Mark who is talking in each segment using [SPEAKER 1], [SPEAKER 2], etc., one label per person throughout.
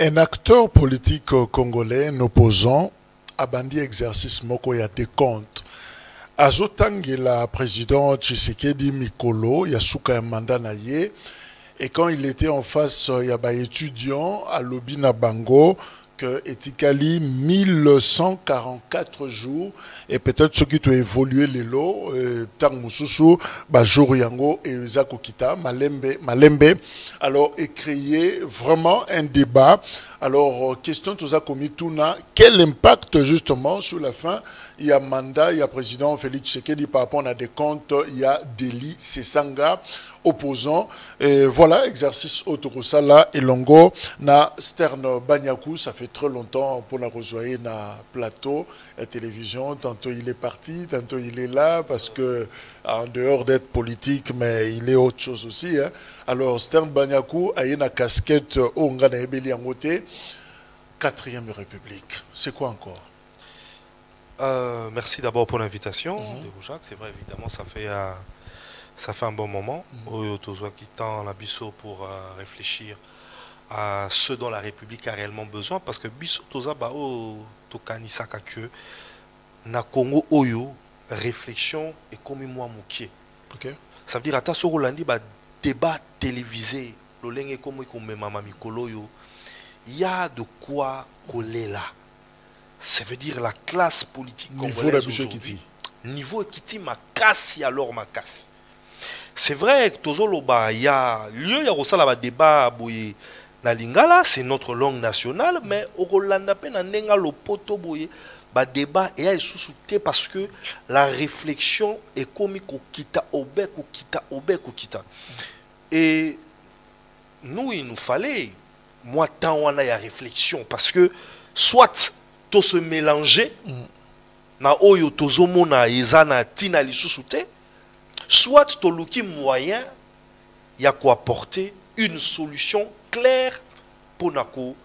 [SPEAKER 1] Un acteur politique congolais, un opposant, a bandit exercice moko ya décompte. Azotangi la président Tshisekedi Mikolo, il y a souka un mandat na ye, et quand il était en face, il y a des étudiants à Lobina Bango, que etikali 1144 jours, et peut-être ceux qui ont évolué les lots, Tang Moussousou, Bajour Yango et Zako Kita, Malembe, alors, et créer vraiment un débat. Alors, question tout ça comme Tuna, quel impact justement sur la fin? Il y a mandat, il y a président Félix Tshisekedi par rapport à des comptes, il y a Deli Sesanga, opposant. Et voilà, exercice Otorosala et Longo, na Stern Banyaku, ça fait très longtemps pour la rejoindre na plateau, la télévision, tantôt il est parti, tantôt il est là, parce que en dehors d'être politique, mais il est autre chose aussi. Hein. Alors, Stern Banyaku a une casquette au Ngana Ebeli Angote, 4e République. C'est quoi encore?
[SPEAKER 2] Merci d'abord pour l'invitation, Jacques. C'est vrai, évidemment, ça fait un bon moment. Qui tend la Bisso pour réfléchir à ce dont la République a réellement besoin. Parce que Bisso Toza Bao Tokanisaka que na Congo Oyo, réflexion et comme moi mouké. Ça veut dire à ta Sorolandi, débat télévisé, l'oleng comme mama mikolo yo, il y a de quoi coller là. Ça veut dire la classe politique congolaise aujourd'hui. Niveau Kiti ma casse alors ma casse. C'est vrai que Tozoloba, il y a lieu, il y a aussi un débat boye na lingala, c'est notre langue nationale, mais au Rolanda pe na nenga lo poto boye ba débat et elle sous-souté parce que la réflexion est comme kita obek ou kita. Et nous il nous fallait moi tant on a réflexion parce que soit tout se mélanger na oyo tozomo na ezana tina li sous-souté, soit toluki moyen y a quoi apporter une solution claire pour nako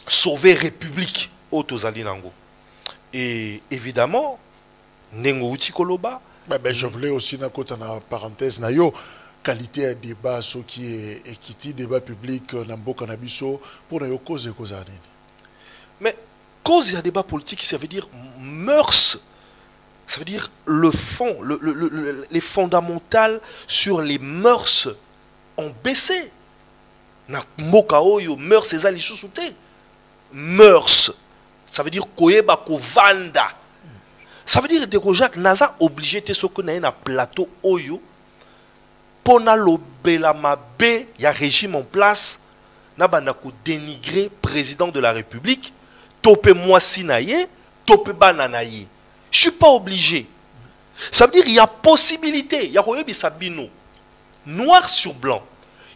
[SPEAKER 2] sauver République au tozali nango. Et évidemment nengo uti koloba
[SPEAKER 1] je voulais aussi na kota na parenthèse na yo qualité à débat ce qui est équité débat public na mboka na biso pour na yo cause nini.
[SPEAKER 2] Mais cause et débat politique, ça veut dire mœurs, ça veut dire le fond, les fondamentales sur les mœurs ont baissé. Na mboka oyo mœurs ces ali sous-souté. Mœurs, ça veut dire koyeba kovanda. Ça veut dire que Jacques Naza obligé de se connaître na plateau oyo pona lobela mabe ya régime en place na banako dénigrer président de la République. Topé moi sinaye, topé bananaye. Je suis pas obligé. Ça veut dire qu'il y a possibilité, il y a sabino noir sur blanc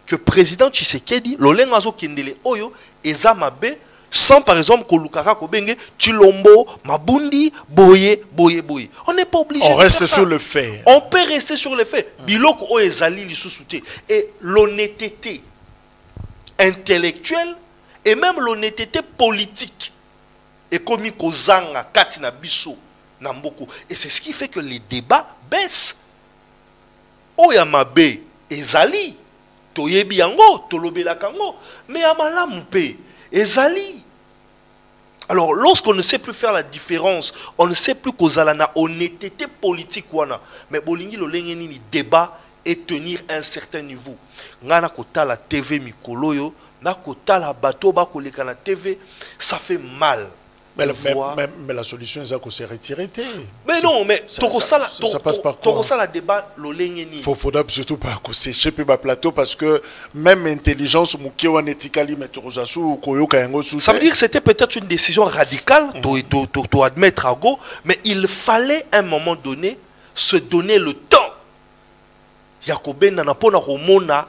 [SPEAKER 2] que président Tshisekedi l'oleng azo kendele oyo ezamabe sans par exemple kolukaka kobenge Chilombo Mabundi boye. On n'est pas obligé.
[SPEAKER 1] On reste sur le fait.
[SPEAKER 2] On peut rester sur le fait. Biloko o ezali li sous-souté et l'honnêteté intellectuelle et même l'honnêteté politique. Et comme Kozanga, Katina Bisso, Namboko. Et c'est ce qui fait que les débats baissent. Oyamabe, Ezali, Toyebi Yango, Tolobela Kango, mais Amalampe, Ezali. Alors, lorsqu'on ne sait plus faire la différence, on ne sait plus qu'Ozalana, honnêteté politique, mais Bolingi Lolengeni, débat et tenir un certain niveau. Ngana Kota la TV Mikoloyo, na Kota la bateau Bakoleka la TV, ça fait mal.
[SPEAKER 1] Mais la solution, c'est qu'on s'est retiré.
[SPEAKER 2] Mais non, mais
[SPEAKER 1] ça passe par quoi?
[SPEAKER 2] Ça, la débat, il
[SPEAKER 1] faudra surtout pas qu'on s'échappe le plateau parce que même intelligence, ça
[SPEAKER 2] veut dire que c'était peut-être une décision radicale, tu admettre à go, mais il fallait à un moment donné se donner le temps. Yakoben Nanapona Romona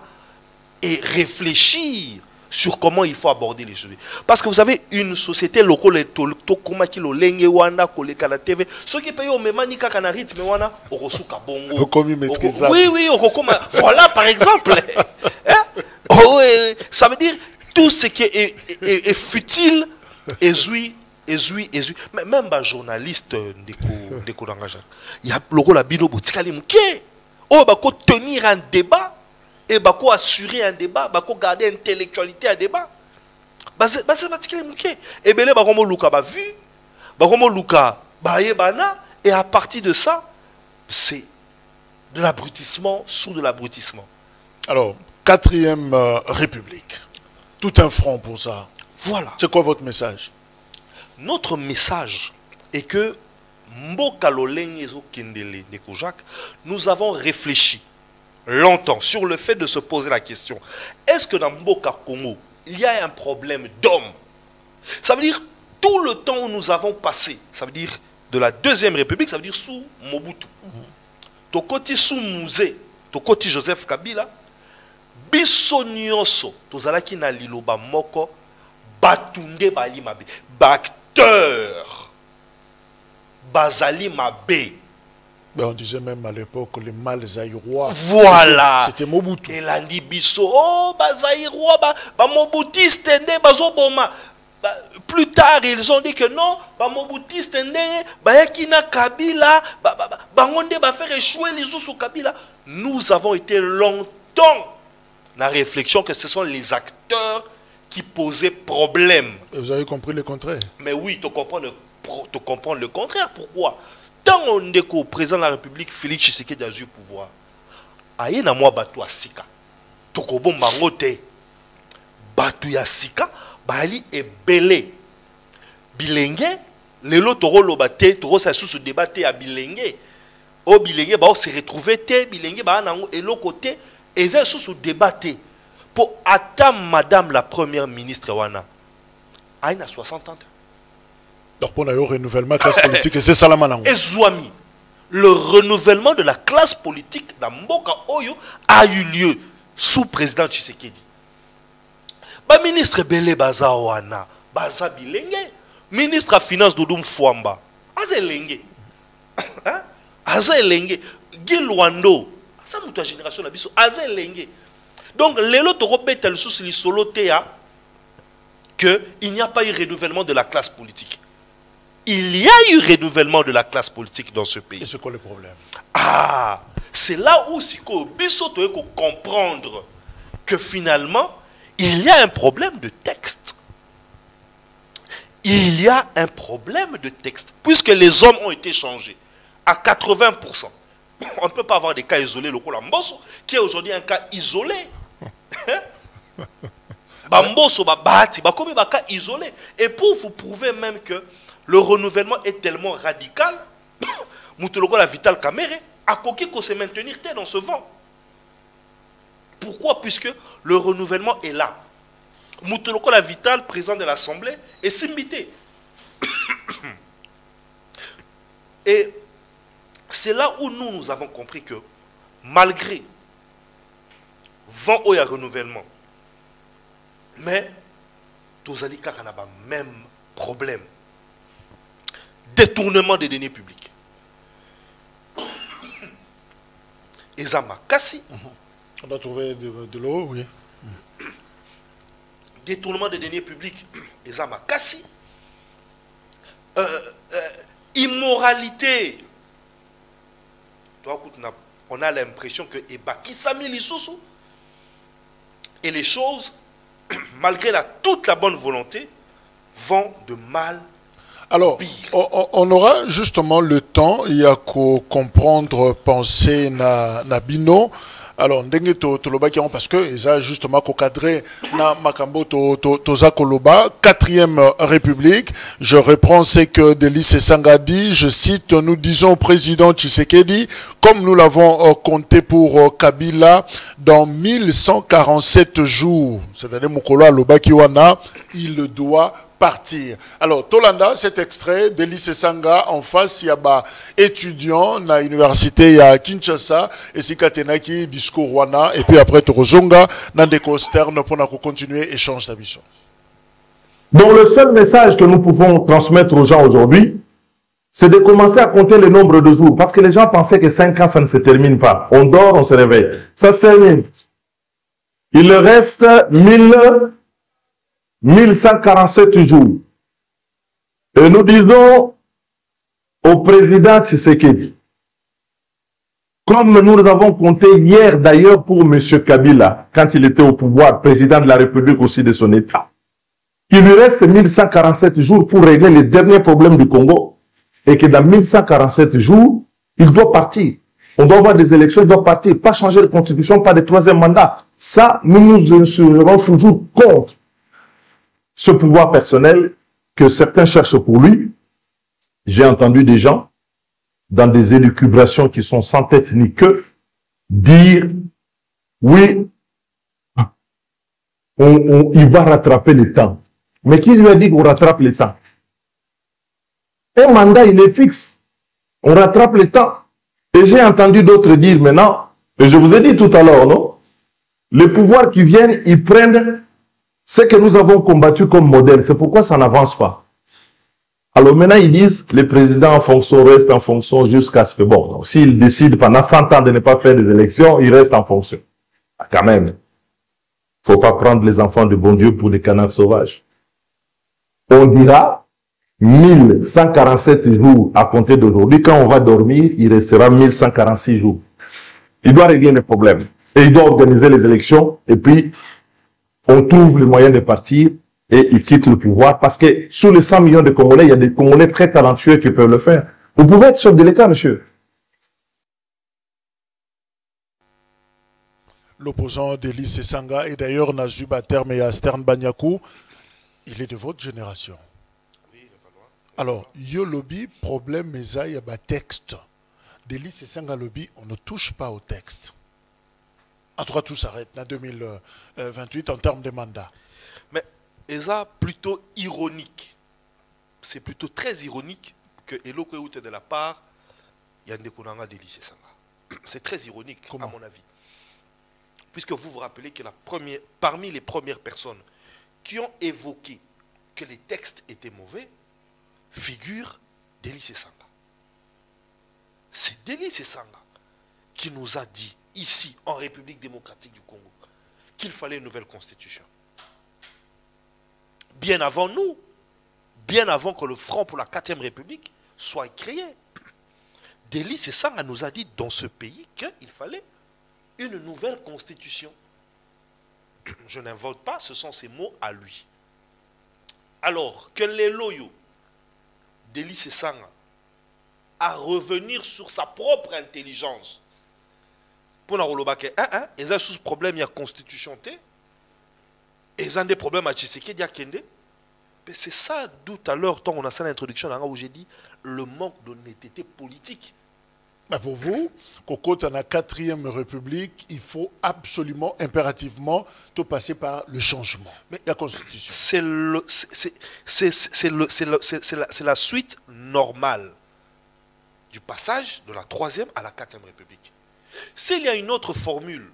[SPEAKER 2] et réfléchir sur comment il faut aborder les choses. Parce que vous avez une société locale, ceux qui payent au Memani Kakanari, oui, voilà par exemple. Ça veut dire tout ce qui est futile, ezui. Mais même les journalistes de Kodangajak, il y a le bino botikali mke. Oh, bako tenir un débat et bako assurer un débat, bako garder intellectualité un débat. base batikele muke ebele bakomo luka ba vu bakomo luka baye bana et à partir de ça c'est de l'abrutissement sous de l'abrutissement.
[SPEAKER 1] Alors 4e République, tout un front pour ça.
[SPEAKER 2] Voilà.
[SPEAKER 1] C'est quoi votre message?
[SPEAKER 2] Notre message est que Mboka Loleng Ezo Kendele Neko Jacques, nous avons réfléchi longtemps sur le fait de se poser la question, est-ce que dans Mboka Congo, il y a un problème d'homme? Ça veut dire tout le temps où nous avons passé, ça veut dire de la 2e République, ça veut dire sous Mobutu. Tokoti sous Mouzé, Tokoti Joseph Kabila, biso nyonso, tozalaki na liloba moko, batunde bali mabe, acteur Bazali Mabé.
[SPEAKER 1] Ben on disait même à l'époque les mâles zaïrois.
[SPEAKER 2] Voilà.
[SPEAKER 1] C'était Mobutu.
[SPEAKER 2] Et l'andi biso, oh, Bazaïrois, Mobutiste, Bazo Boma. Plus tard, ils ont dit que non, Mobutiste, Yakina Kabila, Bangonde va faire échouer les sous Kabila. Nous avons été longtemps dans la réflexion que ce sont les acteurs qui posaient problème.
[SPEAKER 1] Et vous avez compris le contraire?
[SPEAKER 2] Mais oui, tu comprends le contraire. Pourquoi? Tant on est qu'au président de la République, Félix Tshisekedi a eu le pouvoir. Aïe na moi batu asika. Tokobon bangote. Batu ya sika, bali e belé. Bilenge, lelo toro lobate, toro sa sous débatté à bilenge. O bilenge ba se retrouver te, bilenge ba nango et l'autre côté, et ça sous débatté. Pour attendre madame la première ministre wana. Aïe na 60 ans.
[SPEAKER 1] Donc pour le renouvellement de la classe politique, c'est ça la manango.
[SPEAKER 2] Et Zouami, le renouvellement de la classe politique dans Mboka Oyo a eu lieu sous président Tshisekedi. Ba ministre Belé Baza Oana, Baza Bilenge, ministre à finance Doudoum Fouamba, Azelenge, Azelenge, Gilwando, ça mouta génération la biso, Azelenge. Donc les lots robet le sous li solo tea que il n'y a pas eu renouvellement de la classe politique. Il y a eu renouvellement de la classe politique dans ce pays.
[SPEAKER 1] Et c'est quoi le problème?
[SPEAKER 2] Ah, c'est là où Siko Biso doit comprendre que finalement, il y a un problème de texte. Il y a un problème de texte. Puisque les hommes ont été changés à 80%. On ne peut pas avoir des cas isolés, le Mbosso, qui est aujourd'hui un cas isolé. Mbosso, Bahati, comme un cas isolé. Et pour vous prouver même que le renouvellement est tellement radical, Moutoloko la Vital Kamere a coqué qu'on se maintenir dans ce vent. Pourquoi? Puisque le renouvellement est là. Moutoloko la Vital, président de l'Assemblée, est simbité. Et c'est là où nous avons compris que malgré vent où il y a renouvellement, mais Tozali Kakana a même problème. Détournement des deniers publics. Ezama Kassi.
[SPEAKER 1] On doit trouver de l'eau, oui.
[SPEAKER 2] Détournement des deniers publics. Ezama Kassi. Immoralité. On a l'impression que Ebaki Sami Lissousou. Et les choses, malgré toute la bonne volonté, vont de mal.
[SPEAKER 1] Alors, on aura justement le temps, il y a qu'à comprendre, penser na bino. Alors, ndenge toloba parce que ils a justement qu'au cadré na makambo toza koloba 4e République. Je reprends ce que Délice Sanga dit. Je cite: nous disons au président Tshisekedi, comme nous l'avons compté pour Kabila, dans 1147 jours. C'est-à-dire Mukolo Aloba Kiwana, il doit partir. Alors, Tolanda, cet extrait de Délice Sanga, en face, il y a étudiant à l'université à Kinshasa, et si Katenaki, discours Wana, et puis après, Torozonga, Nandeko Stern, pour continuer échange d'habitude.
[SPEAKER 3] Donc, le seul message que nous pouvons transmettre aux gens aujourd'hui, c'est de commencer à compter le nombre de jours. Parce que les gens pensaient que 5 ans, ça ne se termine pas. On dort, on se réveille. Ça se termine. Il leur reste 1147 jours. Et nous disons au président Tshisekedi, comme nous avons compté hier d'ailleurs pour M. Kabila, quand il était au pouvoir, président de la République aussi de son État, qu'il lui reste 1147 jours pour régler les derniers problèmes du Congo et que dans 1147 jours, il doit partir. On doit avoir des élections, il doit partir. Pas changer de constitution, pas de troisième mandat. Ça, nous serons toujours contre ce pouvoir personnel que certains cherchent pour lui. J'ai entendu des gens, dans des élucubrations qui sont sans tête ni queue, dire, oui, il va rattraper le temps. Mais qui lui a dit qu'on rattrape le temps? Un mandat, il est fixe. On rattrape le temps. Et j'ai entendu d'autres dire maintenant, et je vous ai dit tout à l'heure, non? Les pouvoirs qui viennent, ils prennent ce que nous avons combattu comme modèle. C'est pourquoi ça n'avance pas. Alors maintenant, ils disent, les présidents en fonction restent en fonction jusqu'à ce que, bon, s'ils décident pendant 100 ans de ne pas faire des élections, ils restent en fonction. Ah, quand même. Il ne faut pas prendre les enfants de bon Dieu pour des canards sauvages. On dira 1147 jours à compter d'aujourd'hui. Quand on va dormir, il restera 1146 jours. Il doit régler les problèmes. Et il doit organiser les élections. Et puis, on trouve le moyen de partir et il quitte le pouvoir. Parce que sous les 100 millions de Congolais, il y a des Congolais très talentueux qui peuvent le faire. Vous pouvez être chef de l'État, monsieur.
[SPEAKER 1] L'opposant d'Elie Sesanga, et d'ailleurs Nazuba Terme et Astern Banyakou, il est de votre génération. Alors, yo lobby, problème, mais il y a un texte. D'Elie Sesanga lobby, on ne touche pas au texte. En tout cas, tout s'arrête en 2028 en termes de mandat.
[SPEAKER 2] Mais c'est plutôt ironique. C'est plutôt très ironique que Eloko Eute de la part Yande Konanga d'Elie Sesanga. C'est très ironique, à mon avis. Puisque vous vous rappelez que parmi les premières personnes qui ont évoqué que les textes étaient mauvais, figure Deli Sesanga. C'est Deli Sesanga qui nous a dit, ici, en République démocratique du Congo, qu'il fallait une nouvelle constitution. Bien avant nous, bien avant que le Front pour la 4e République soit créé. Deli Sesanga nous a dit dans ce pays qu'il fallait une nouvelle constitution. Je n'invente pas, ce sont ses mots à lui. Alors que les loyaux d'Elie Sesanga à revenir sur sa propre intelligence pour nous dire ils ont sous problème, il y a constitution, ils ont des problèmes à Tshisekedi, c'est ça d'où à l'heure, quand on a ça l'introduction, où j'ai dit le manque d'honnêteté politique.
[SPEAKER 1] Pour vous, Coco, dans la 4e République, il faut absolument, impérativement, tout passer par le changement. Mais la Constitution.
[SPEAKER 2] C'est la suite normale du passage de la 3e à la 4e République. S'il y a une autre formule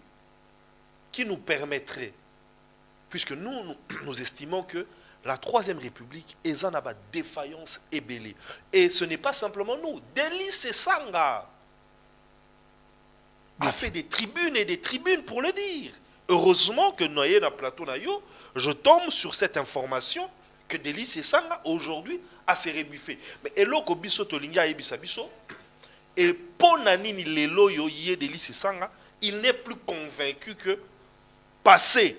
[SPEAKER 2] qui nous permettrait, puisque nous estimons que la 3e République est en défaillance ébellée. Et ce n'est pas simplement nous. Deli Sesanga a fait des tribunes et des tribunes pour le dire. Heureusement que noyé dans le plateau, je tombe sur cette information que Deli Sesanga aujourd'hui a se rébuffé. Mais eloko biso tolinga ebisa biso et ponanini lelo yo yé Deli Sesanga, il n'est plus convaincu que passer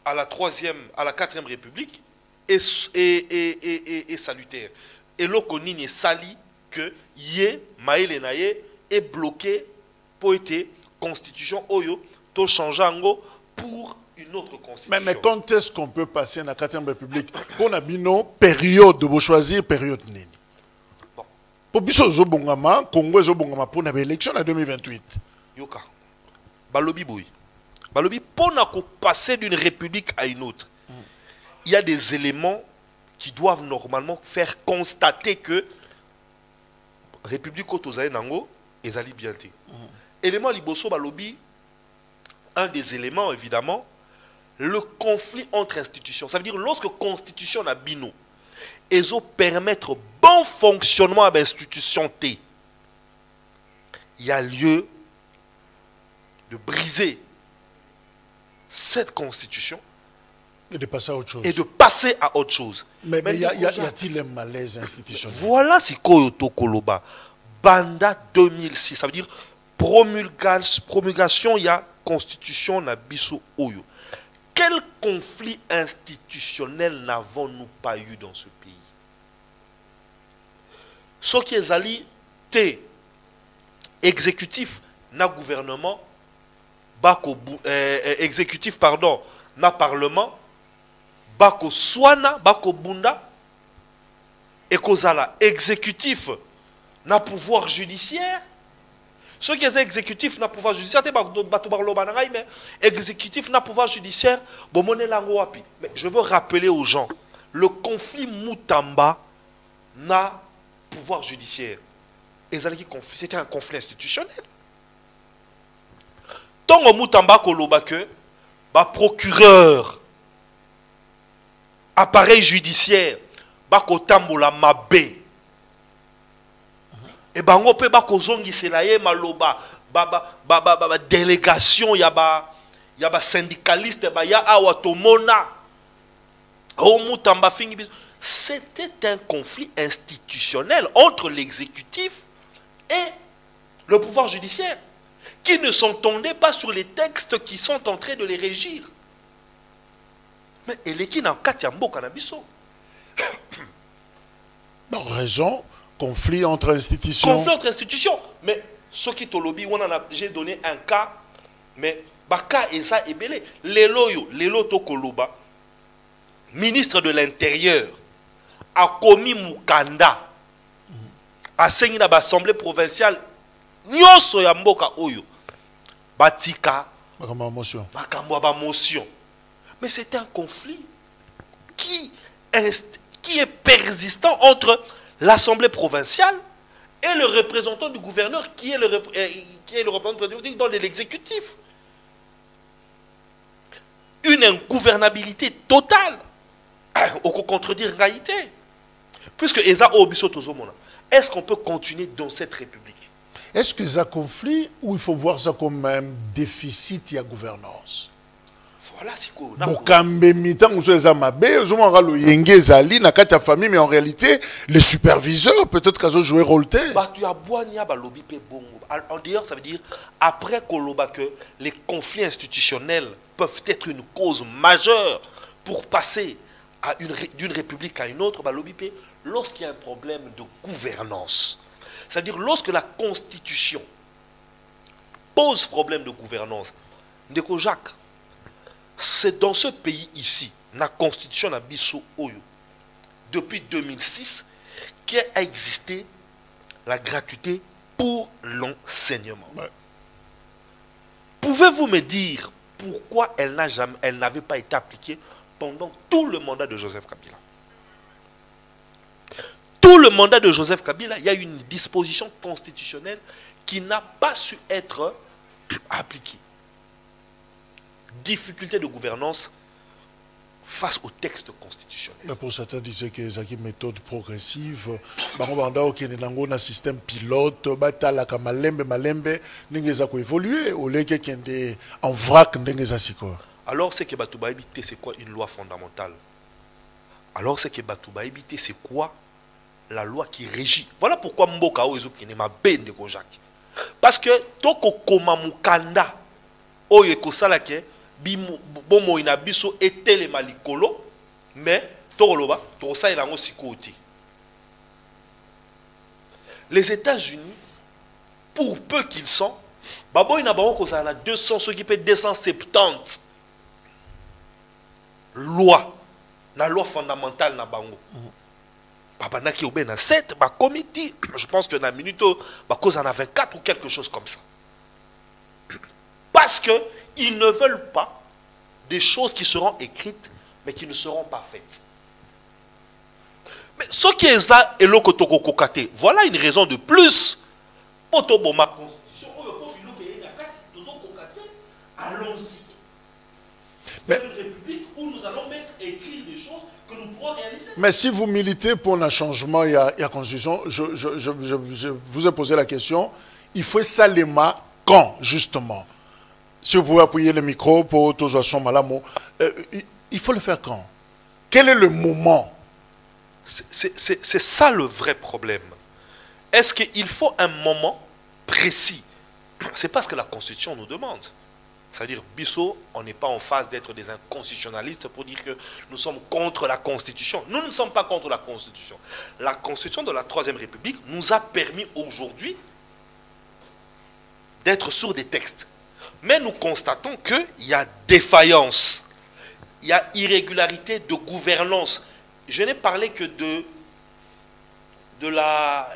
[SPEAKER 2] à la 4e République est salutaire. Eloko nini sali que yé maïle naye est bloqué pour être constitution oyo to changeango pour une autre constitution.
[SPEAKER 1] Mais quand est-ce qu'on peut passer dans la 4e République? Pour la bino période de choisir période nini.
[SPEAKER 2] Bon.
[SPEAKER 1] Pour biso zo bongama, Congo zo bongama pour la élection en 2028.
[SPEAKER 2] Yoka. Balobi boy. Balobi pour passer d'une république à une autre. Il y a des éléments qui doivent normalement faire constater que République Otozale Nango ezali bien té. Élément liboso balobi, un des éléments évidemment, le conflit entre institutions. Ça veut dire lorsque constitution na bino ezo permettre bon fonctionnement à l'institution T, il y a lieu de briser cette constitution
[SPEAKER 1] et de passer à autre chose.
[SPEAKER 2] Et de passer à autre chose.
[SPEAKER 1] Mais y a-t-il un malaise institutionnel?
[SPEAKER 2] Voilà ce Koyoto Koloba. Banda 2006, ça veut dire promulgation, il y a constitution na biso oyo. Quelle conflit institutionnel n'avons-nous pas eu dans ce pays? Ce qui est allé, exécutif, na gouvernement, exécutif, pardon, na parlement, bako swana, bako bunda, et kozala exécutif, na pouvoir judiciaire. Ceux qui sont exécutifs na pouvoir judiciaire, mais exécutif na pouvoir judiciaire, mais je veux rappeler aux gens, le conflit Moutamba na pouvoir judiciaire, c'était un conflit institutionnel. Tant que Moutamba koloba que, procureur, appareil judiciaire, bako tambola mabé. Et bango pe bako zongi selaye maloba, délégation yaba syndicaliste ya awatomona. O Moutamba fingi. C'était un conflit institutionnel entre l'exécutif et le pouvoir judiciaire, qui ne s'entendaient pas sur les textes qui sont en train de les régir. Mais elle est qui dans Katiambo Kanabiso?
[SPEAKER 1] Raison, conflit entre institutions.
[SPEAKER 2] Conflit entre institutions. Mais ce qui te lobby, j'ai donné un cas, mais Baka et ça est belé. Lelo Tokoloba, ministre de l'Intérieur, a commis Mukanda, a saigné dans l'Assemblée provinciale, Nyoso ya mboka oyo, Batika,
[SPEAKER 1] motion.
[SPEAKER 2] Mais c'est un conflit qui est persistant entre l'Assemblée provinciale et le représentant du gouverneur qui est le représentant dans l'exécutif. Une ingouvernabilité totale. Au contredire Gaïté. Puisque est-ce qu'on peut continuer dans cette république?
[SPEAKER 1] Est-ce que ça conflit ou il faut voir ça comme un déficit de gouvernance?
[SPEAKER 2] Voilà, c'est quoi.
[SPEAKER 1] Mais en réalité, les superviseurs, peut-être qu'ils ont joué rôle.
[SPEAKER 2] D'ailleurs, ça veut dire, après que les conflits institutionnels peuvent être une cause majeure pour passer d'une république à une autre, lorsqu'il y a un problème de gouvernance, c'est-à-dire lorsque la Constitution pose problème de gouvernance, Ndeko Jacques, c'est dans ce pays ici, la Constitution na biso oyo, depuis 2006, qu'il a existé la gratuité pour l'enseignement. Ouais. Pouvez-vous me dire pourquoi elle n'avait pas été appliquée pendant tout le mandat de Joseph Kabila? Tout le mandat de Joseph Kabila, il y a une disposition constitutionnelle qui n'a pas su être appliquée. Difficulté de gouvernance face au texte constitutionnel.
[SPEAKER 1] Mais pour certains disaient que c'est une méthode progressive. On a un système pilote, malembe, évoluer au lieu que en vrac.
[SPEAKER 2] Alors c'est que Batouba éviter c'est quoi une loi fondamentale? Alors c'est que Batouba éviter c'est quoi la loi qui régit? Voilà pourquoi Mboka Oezo qui n'est ma bende de Jacques. Parce que toko koma mukanda oye kosala ke bomo ina biso etele malikolo mais tokoloba tosa ilango sikoti. Les États-Unis, pour peu qu'ils sont, babo ina bango kozala 200 ceux qui peut 270 loi na loi fondamentale na bango. Babana qui obéit na 7 ba comité, je pense que na minute ba cause en a 24 ou quelque chose comme ça. Parce que ils ne veulent pas des choses qui seront écrites mais qui ne seront pas faites. Mais ce qui est ça et le kotoko kokate, voilà une raison de plus pour ma constitution allons-y. Mais une république où nous allons mettre écrire des choses que nous pourrons réaliser.
[SPEAKER 1] Mais si vous militez pour un changement, il y a constitution, je vous ai posé la question, il faut salement quand, justement? Si vous pouvez appuyer le micro pour tous son malamo, il faut le faire quand? Quel est le moment?
[SPEAKER 2] C'est ça le vrai problème. Est-ce qu'il faut un moment précis? C'est pas ce que la Constitution nous demande. C'est-à-dire, Bissot, on n'est pas en phase d'être des inconstitutionnalistes pour dire que nous sommes contre la Constitution. Nous ne sommes pas contre la Constitution. La Constitution de la Troisième République nous a permis aujourd'hui d'être sur des textes. Mais nous constatons qu'il y a défaillance, il y a irrégularité de gouvernance. Je n'ai parlé que de la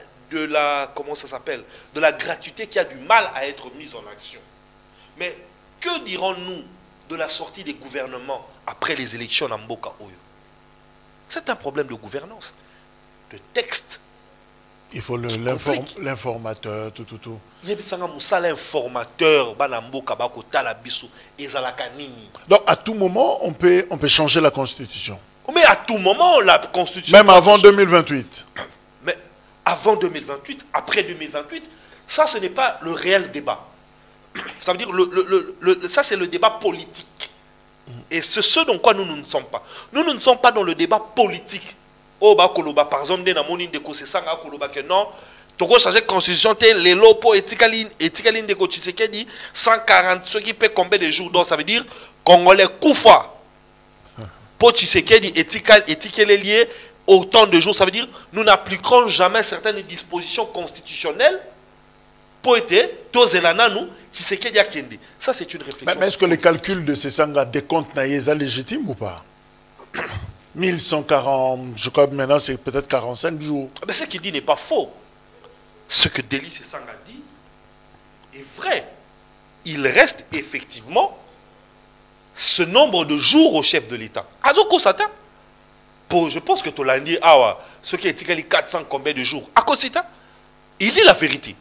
[SPEAKER 2] comment ça s'appelle, de la gratuité qui a du mal à être mise en action. Mais que dirons-nous de la sortie des gouvernements après les élections en Mboka Oyo? C'est un problème de gouvernance, de texte.
[SPEAKER 1] Il faut l'informateur, tout.
[SPEAKER 2] Il y a l'informateur,
[SPEAKER 1] donc à tout moment, on peut changer la Constitution.
[SPEAKER 2] Mais à tout moment, la Constitution...
[SPEAKER 1] Même avant 2028.
[SPEAKER 2] Mais avant 2028, après 2028, ça, ce n'est pas le réel débat. Ça veut dire, ça, c'est le débat politique. Et c'est ce dans quoi nous ne sommes pas. Nous ne sommes pas dans le débat politique. Oh, bah, Koloba, par exemple, dans mon indéco, c'est ça, Koloba, que non, Togo changer la constitution, les lots éthicaline de Kotiseke dit 140, ceux qui paient combien de jours. Donc, ça veut dire, Congolais Koufa, pour Tshisekedi, éthique lié autant de jours. Ça veut dire, nous n'appliquerons jamais certaines dispositions constitutionnelles pour être, Tozelana, nous, Tshisekedi a Kendi. Ça, c'est une réflexion.
[SPEAKER 1] Mais est-ce que les calculs de ces sangas décomptent naïsa légitime ou pas? 1140, je crois que maintenant c'est peut-être 45 jours.
[SPEAKER 2] Mais ce qu'il dit n'est pas faux. Ce que Délice Sanga dit est vrai. Il reste effectivement ce nombre de jours au chef de l'État. Azoko Sata, je pense que Tolandi, ce qui est 400 combien de jours, Akosita, il dit la vérité.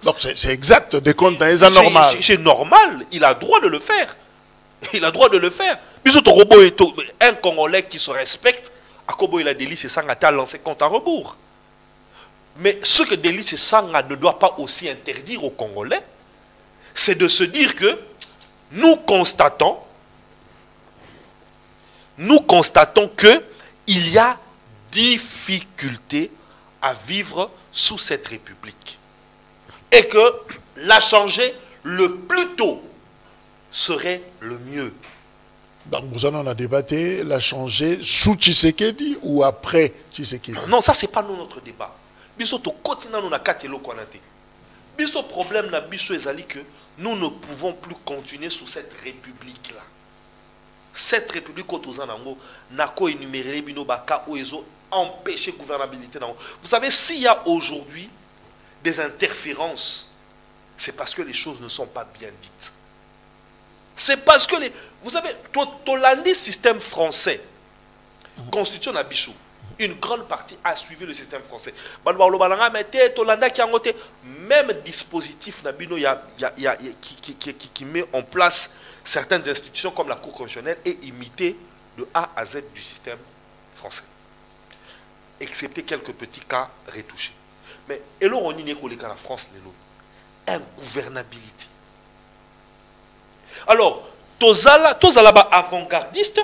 [SPEAKER 1] Donc c'est exact, décompte naïsa normal.
[SPEAKER 2] C'est normal, il a droit de le faire. Il a droit de le faire. Un Congolais qui se respecte, Akobo il a Délice Sanga a lancé compte à rebours. Mais ce que Délice Sanga ne doit pas aussi interdire aux Congolais, c'est de se dire que nous constatons qu'il y a difficulté à vivre sous cette République. Et que la changer le plus tôt serait le mieux.
[SPEAKER 1] Donc vous en avez débattu, la changer sous Tshisekedi ou après Tshisekedi?
[SPEAKER 2] Non, ça c'est pas notre débat. Biso to kotina nous na katelo konate. Biso problème na biso ezali que nous ne pouvons plus continuer sous cette république là. Cette république otozanango nako énumérer bino baka oezo empêcher gouvernabilité nango. Vous savez, s'il y a aujourd'hui des interférences, c'est parce que les choses ne sont pas bien dites. C'est parce que vous savez, Tolandi système français, constitution na biso, une grande partie a suivi le système français. Même dispositif qui met en place certaines institutions comme la Cour constitutionnelle est imité de A à Z du système français. Excepté quelques petits cas retouchés. Mais on y est la France, ingouvernabilité. Alors, Tozala avant-gardiste.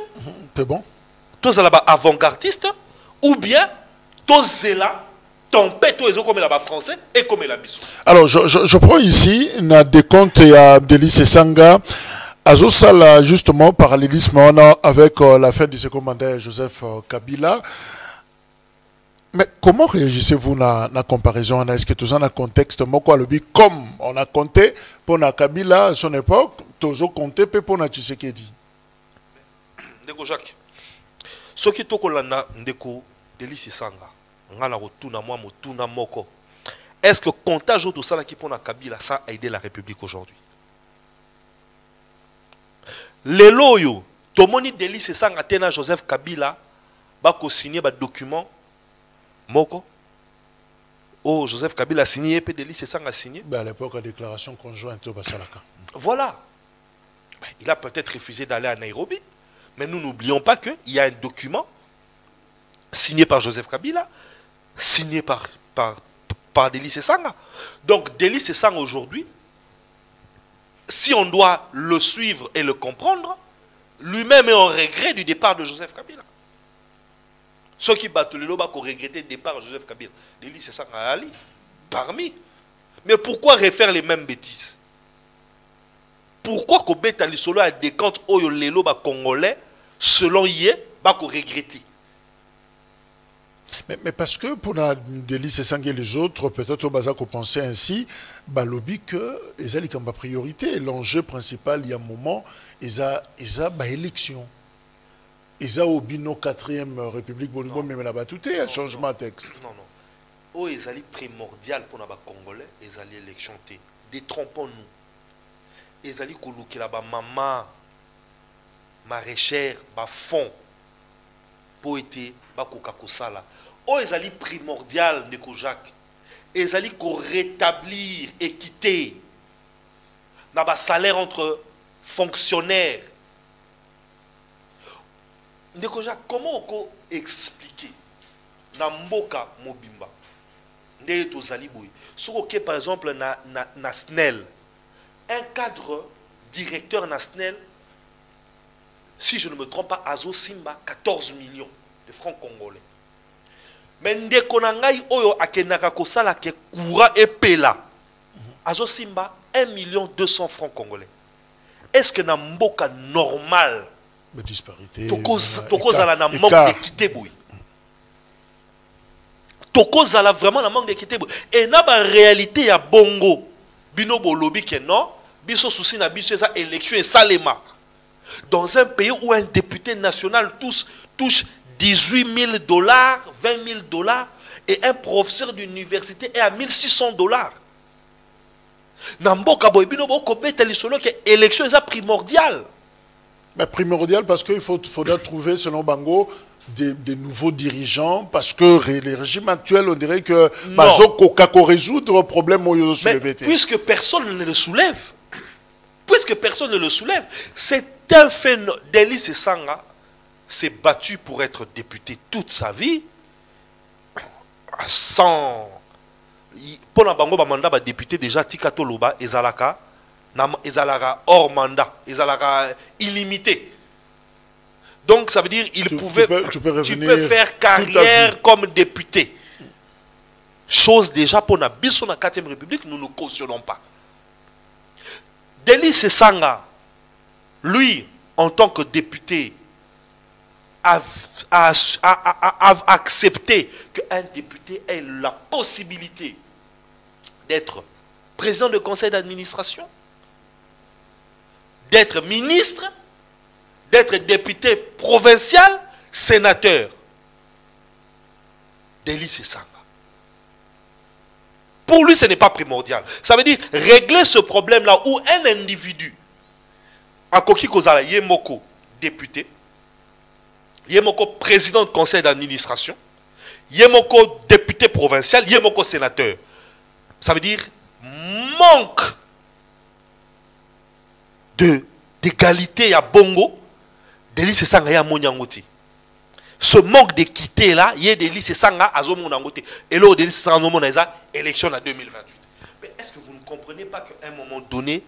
[SPEAKER 1] C'est bon.
[SPEAKER 2] Tozala avant-gardiste. Ou bien, Tozela, tempête, comme la français et comme la bissou.
[SPEAKER 1] Alors, je prends ici, na décompte à Délice Sanga, Azosala, justement, parallélisme avec la fin de ce commandant Joseph Kabila. Mais comment réagissez-vous à la comparaison? Est-ce que tout ça, dans le contexte, comme on a compté pour Kabila à son époque, Tozo compté pour Tshisekedi?
[SPEAKER 2] Ndeko Jacques, ce qui est kolanda Ndeko Délice Sanga, ngala rotuna moi motuna moko. Est-ce que comptage tout ça qui pour Kabila ça a aidé la République aujourd'hui? Les loyo, tomoni Délice Sanga tena Joseph Kabila bako signé ba document moko. Oh, Joseph Kabila a signé, et Délice Sanga a signé.
[SPEAKER 1] À l'époque, la déclaration conjointe au Basalaka.
[SPEAKER 2] Voilà. Il a peut-être refusé d'aller à Nairobi, mais nous n'oublions pas qu'il y a un document signé par Joseph Kabila, signé par Délice Sanga. Donc, Délice Sanga aujourd'hui, si on doit le suivre et le comprendre, lui-même est en regret du départ de Joseph Kabila. Ceux qui battent le loba qui ont regretté le départ de Joseph Kabila, Délice Sanga Ali, parmi. Mais pourquoi refaire les mêmes bêtises? pourquoi Kobeta Lisolo a décante Oyo Lelo ba Congolais, selon Yé, ba ko regretter.
[SPEAKER 1] Mais parce que pour la délice et les autres, peut-être au Bazar qu'on pensait ainsi, balobi que ils ont comme priorité. L'enjeu principal, il y a un moment, ils ont élection. Ils ont au bino 4e République Bolivie, mais là-bas tout est un changement de texte.
[SPEAKER 2] Non, non. Oh, ils ont primordial pour les Congolais, ils ont l'élection. Détrompons-nous. Ils ont dit là-bas maman, maraîchère, fond, pour être Coca-Cola. Oh, ils ont primordial de Jacques. Ils ont rétablir équité dans le salaire entre fonctionnaires. Ndeko Jacques, comment on peut expliquer dans Mboka Mobimba ndé tozali boy soki par exemple na SNEL un cadre directeur na SNEL, si je ne me trompe pas, Azo Simba 14 millions de francs congolais. Mais ndeko na ngai oyo akenaka kosala ke courant epela Azo Simba 1,2 million francs congolais. Est-ce que na mboka normal
[SPEAKER 1] disparité
[SPEAKER 2] tokozala na manque d'équité boy? Tokozala vraiment na manque d'équité boy. Et na ba réalité ya bongo bino bolobi ke non biso souci na biso esa élection et salema dans un pays où un député national touche 18 000 $, 20 000 $ et un professeur d'université est à 1 600 $. Namboka boy bino boko beta lisolo que élection est primordial.
[SPEAKER 1] Mais primordial parce qu'il faudra trouver selon Bango des nouveaux dirigeants parce que les régimes actuels on dirait que Bazoko résoudre le problème où ils ont soulevé.
[SPEAKER 2] Puisque personne ne le soulève. C'est un phénomène. Delis Sanga s'est battu pour être député toute sa vie sans pour bango ba mandat ba député déjà Tikato Loba ezalaka hors mandat, ezalaka illimité. Donc ça veut dire il pouvait tu peux faire carrière comme député. Chose déjà pour na biso na 4e République nous ne cautionnons pas. Delis Sanga, lui, en tant que député, a accepté qu'un député ait la possibilité d'être président de conseil d'administration, d'être ministre, d'être député provincial, sénateur. Delis Sanga. Pour lui, ce n'est pas primordial. Ça veut dire régler ce problème-là où un individu, à Koki Kozala, Yemoko, député, Yemoko, président de conseil d'administration, Yemoko, député provincial, Yemoko, sénateur. Ça veut dire manque d'égalité à Bongo, Delis Sanga ya Monyangoti. Ce manque d'équité là, il y a Delis Sanga à Zomonangote. Et là, Delis Sanga Zomonaiza, élection en 2028. Mais est-ce que vous ne comprenez pas qu'à un moment donné,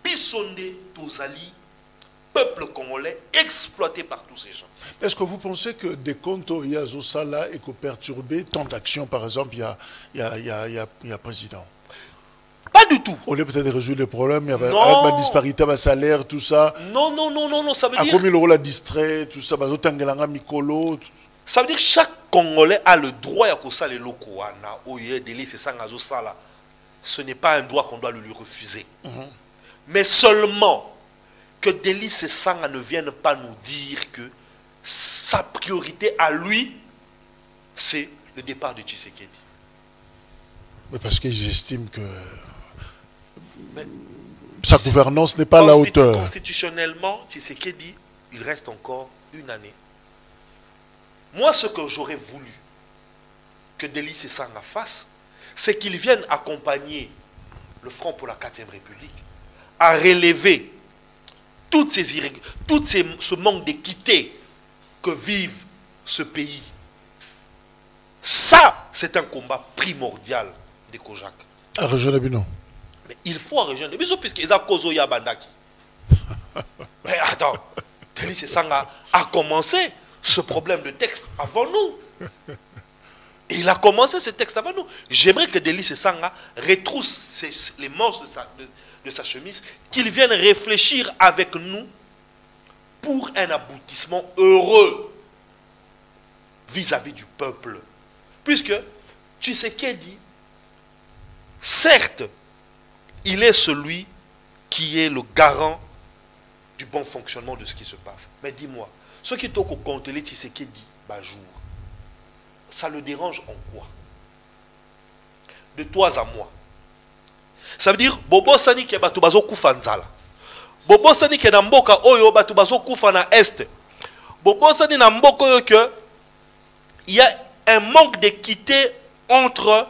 [SPEAKER 2] Bissonde Tozali, peuple congolais, exploité par tous ces gens?
[SPEAKER 1] Est-ce que vous pensez que des comptes il y a Zosala et que perturber tant d'actions, par exemple, il y a président?
[SPEAKER 2] Pas du tout.
[SPEAKER 1] On lieu peut-être de résoudre les problèmes, il y a la disparité, le salaire, tout ça.
[SPEAKER 2] Non, ça veut dire...
[SPEAKER 1] Comme il aura la distrait, tout ça, Mikolo.
[SPEAKER 2] Ça veut dire que chaque Congolais a le droit à ça les locaux. Ce n'est pas un droit qu'on doit lui refuser. Mais seulement que Delis Sanga ne vienne pas nous dire que sa priorité à lui, c'est le départ de Tshisekedi.
[SPEAKER 1] Mais parce qu'ils estiment que sa gouvernance n'est pas à la hauteur.
[SPEAKER 2] Constitutionnellement, Tshisekedi, il reste encore une année. Moi, ce que j'aurais voulu que Delis Sanga fasse, c'est qu'il vienne accompagner le Front pour la 4e République à relever ce manque d'équité que vive ce pays. Ça, c'est un combat primordial de Kojak.
[SPEAKER 1] À rejoindre Bino.
[SPEAKER 2] Mais il faut rejoindre Bino puisqu'ils ont causé Yabandaki. Mais attends, Delis Sanga a commencé ce problème de texte avant nous. Et il a commencé ce texte avant nous. J'aimerais que Delis Sanga retrousse les manches de sa chemise, qu'il vienne réfléchir avec nous pour un aboutissement heureux vis-à-vis du peuple. Puisque Tshisekedi, certes, il est celui qui est le garant du bon fonctionnement de ce qui se passe. Mais dis-moi, ceux qui t'ont compté Tshisekedi, jour, ça le dérange en quoi? De toi à moi. Ça veut dire, Bobo Sani qui est Batubazo Koufanzala. Bobo Sani qui est dans Mboka Oyo Batubazo Koufana Est. Bobo Sani dans Mboka Oyo que il y a un manque d'équité entre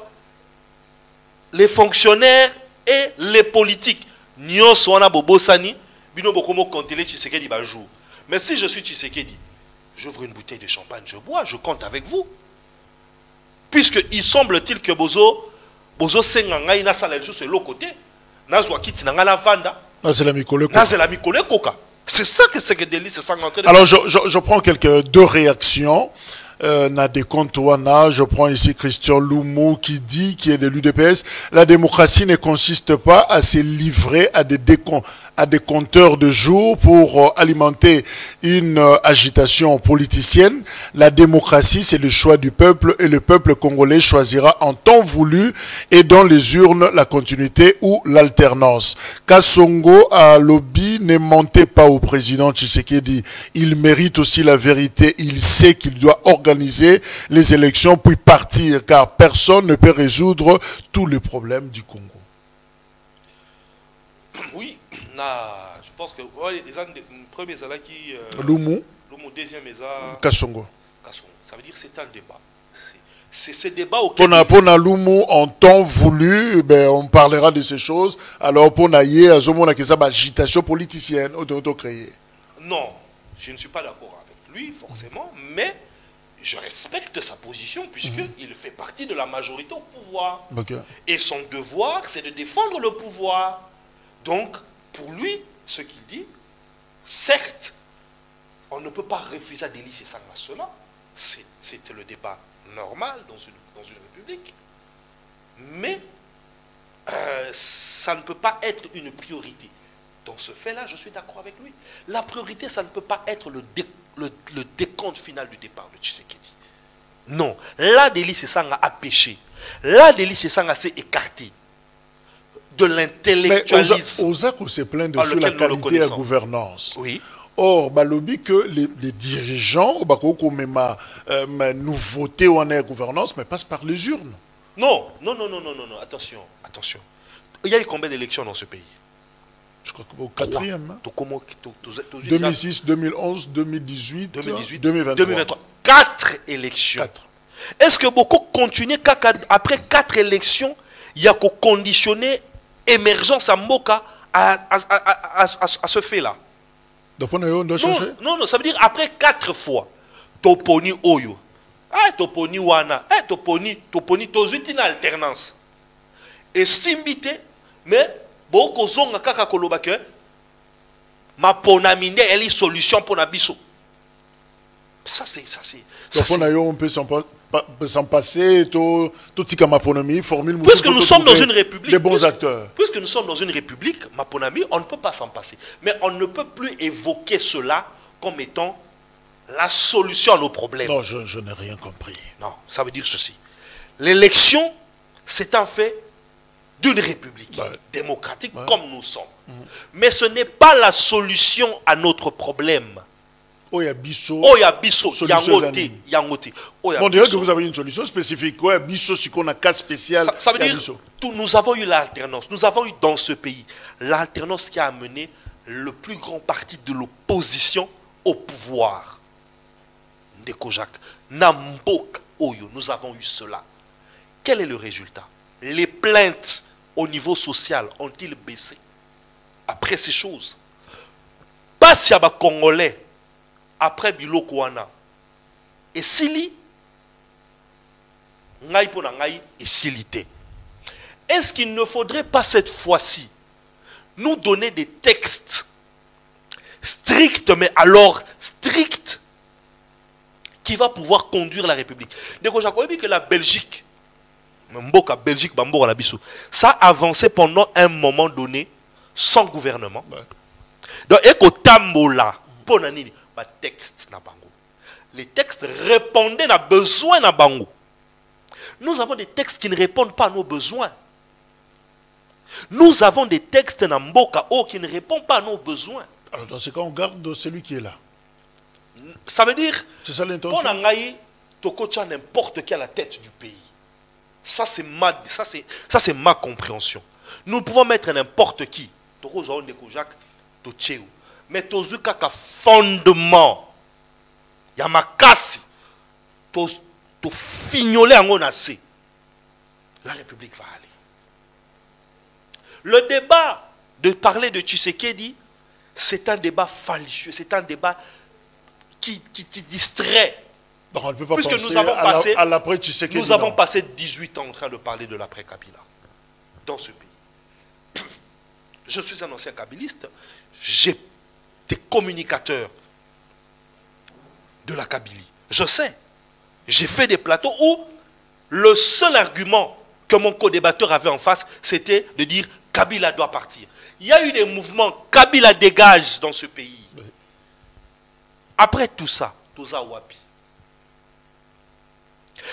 [SPEAKER 2] les fonctionnaires et les politiques. Nyon Swana Bobo Sani, Bino Bokomo Kontele Tshisekedi Bajou. Mais si je suis Tshisekedi, j'ouvre une bouteille de champagne, je bois, je compte avec vous. Puisque il semble-t-il que Bozo Senganga ina sala sur l'autre côté, Nazwa Kiti Nangala Vanda, Nazela Koka. C'est ça que c'est que Délice c'est ça.
[SPEAKER 1] Alors je prends deux réactions. Je prends ici Christian Loumou qui dit, qui est de l'UDPS, la démocratie ne consiste pas à se livrer à des compteurs de jours pour alimenter une agitation politicienne. La démocratie, c'est le choix du peuple et le peuple congolais choisira en temps voulu et dans les urnes la continuité ou l'alternance. Kassongo à lobby, ne mentez pas au président Tshisekedi. Il mérite aussi la vérité. Il sait qu'il doit organiser les élections puis partir car personne ne peut résoudre tous les problèmes du Congo.
[SPEAKER 2] Oui, je pense que les premiers qui
[SPEAKER 1] Loumou,
[SPEAKER 2] deuxième
[SPEAKER 1] Kassongo.
[SPEAKER 2] Ça veut dire que c'est un débat. C'est ce débat auquel...
[SPEAKER 1] Pour Loumou, en temps voulu, on parlera de ces choses. Alors pour Naye, agitation politicienne auto-créée.
[SPEAKER 2] Non, je ne suis pas d'accord avec lui, forcément, mais je respecte sa position puisqu'il fait partie de la majorité au pouvoir.
[SPEAKER 1] Okay. Et
[SPEAKER 2] son devoir, c'est de défendre le pouvoir. Donc, pour lui, ce qu'il dit, certes, on ne peut pas refuser à Délice Sanga cela. C'est le débat normal dans une république. Mais ça ne peut pas être une priorité. Dans ce fait-là, je suis d'accord avec lui. La priorité, ça ne peut pas être le décompte final du départ de Tshisekedi. Non. Là, Délice Sanga a péché. Là, Délice Sanga s'est écarté de l'intellectualisme.
[SPEAKER 1] Ozako se plaint de sur la qualité de la gouvernance.
[SPEAKER 2] Oui.
[SPEAKER 1] Or, balobi que les dirigeants, nouveauté ou en gouvernance, mais passent par les urnes.
[SPEAKER 2] Non. Attention. Il y a eu combien d'élections dans ce pays?
[SPEAKER 1] Je crois qu'au quatrième. 2006, 2011, 2018, 2023.
[SPEAKER 2] 4 élections. 4. Est-ce que beaucoup continuent après 4 élections, il y a qu'à conditionner émergence à Mboka à ce fait-là?
[SPEAKER 1] Donc on doit changer?
[SPEAKER 2] Non, ça veut dire après 4 fois, Toponi Oyo, Toponi Wana, Toponi Tozuti na alternance. Et Simbité, mais beaucoup zonga kaka koloba ke ma ponaminde elle est solution pour nabiso. Ça c'est.
[SPEAKER 1] On peut s'en passer, tout Maponami, formule.
[SPEAKER 2] Puisque nous sommes dans une république.
[SPEAKER 1] Les bons acteurs.
[SPEAKER 2] Puisque nous sommes dans une république, Maponami, on ne peut pas s'en passer. Mais on ne peut plus évoquer cela comme étant la solution à nos problèmes.
[SPEAKER 1] Non, je n'ai rien compris.
[SPEAKER 2] Non, ça veut dire ceci. L'élection, c'est un fait d'une république démocratique comme nous sommes. Mais ce n'est pas la solution à notre problème.
[SPEAKER 1] Oyabiso,
[SPEAKER 2] Yangote.
[SPEAKER 1] On dirait que vous avez une solution spécifique. Oyabiso, c'est qu'on a cas spécial.
[SPEAKER 2] Ça veut dire nous avons eu l'alternance. Nous avons eu dans ce pays l'alternance qui a amené le plus grand parti de l'opposition au pouvoir. Ndeko Jacques, Namboka Oyo, nous avons eu cela. Quel est le résultat? Les plaintes au niveau social ont-ils baissé après ces choses? Pas si y a Congolais après Biloko wana et sili ngai pona ngai et silité. Est-ce qu'il ne faudrait pas cette fois-ci nous donner des textes stricts, mais alors stricts, qui va pouvoir conduire la République? Donc j'ai dit que la Belgique, ça a avancé pendant un moment donné sans gouvernement. Donc, ekotambola, ponanini, ba texte na bango. Les textes répondaient à besoin na bango. Nous avons des textes qui ne répondent pas à nos besoins. Nous avons des textes na mboka qui ne répondent pas à nos besoins.
[SPEAKER 1] Alors dans ce cas, on garde celui qui est là.
[SPEAKER 2] Ça veut dire,
[SPEAKER 1] c'est ça l'intention.
[SPEAKER 2] On a tokocha n'importe qui à la tête du pays. Ça c'est ma compréhension. Nous pouvons mettre n'importe qui. Mais tozu kaka fondement. Yamakasi. To fignoler en onacé. La République va aller. Le débat de parler de Tshisekedi, c'est un débat fallacieux, c'est un débat qui distrait.
[SPEAKER 1] Donc on ne peut pas
[SPEAKER 2] puisque
[SPEAKER 1] penser
[SPEAKER 2] nous avons passé,
[SPEAKER 1] à l'après Tshisekedi.
[SPEAKER 2] Nous avons passé 18 ans en train de parler de l'après Kabila dans ce pays. Je suis un ancien kabiliste, j'étais communicateur de la Kabylie. Je sais, j'ai fait des plateaux où le seul argument que mon co-débatteur avait en face, c'était de dire Kabila doit partir. Il y a eu des mouvements Kabila dégage dans ce pays. Après tout ça, Toza Wapi.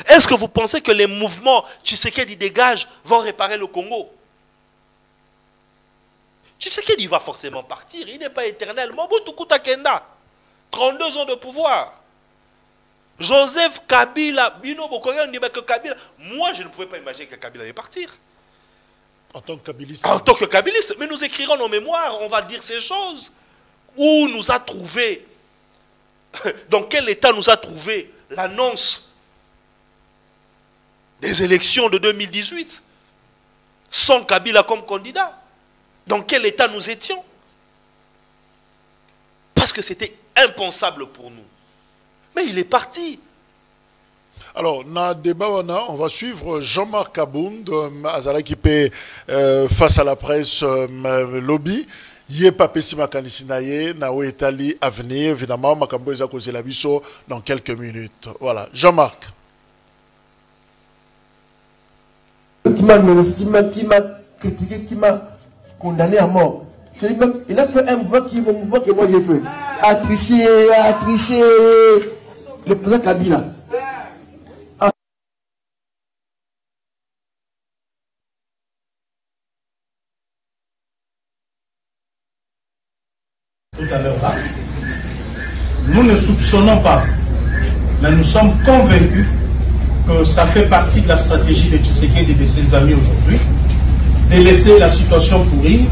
[SPEAKER 2] Est-ce que vous pensez que les mouvements Tshisekedi dégage vont réparer le Congo? Tshisekedi va forcément partir, il n'est pas éternel. Mobutu Kuta Kenda, 32 ans de pouvoir. Joseph Kabila, Bino Bokoya, on dit que Kabila, moi je ne pouvais pas imaginer que Kabila allait partir.
[SPEAKER 1] En tant que kabiliste.
[SPEAKER 2] En tant que kabiliste. Mais nous écrirons nos mémoires, on va dire ces choses. Où nous a trouvé, dans quel état nous a trouvé l'annonce des élections de 2018, sans Kabila comme candidat. Dans quel état nous étions? Parce que c'était impensable pour nous. Mais il est parti.
[SPEAKER 1] Alors, dans le débat, on va suivre Jean-Marc Abound, Azala qui paie face à la presse lobby. Yé papé si makanisinaye, Nao Etali avenir, évidemment, Makambo Eza Koze Labiso dans quelques minutes. Voilà. Jean-Marc.
[SPEAKER 4] Qui m'a critiqué, qui m'a condamné à mort. Il a fait un mouvement que moi j'ai fait. A triché le président Kabila.
[SPEAKER 5] Tout à l'heure là, nous ne soupçonnons pas, mais nous sommes convaincus que ça fait partie de la stratégie de Tshisekedi et de ses amis aujourd'hui, de laisser la situation pourrir,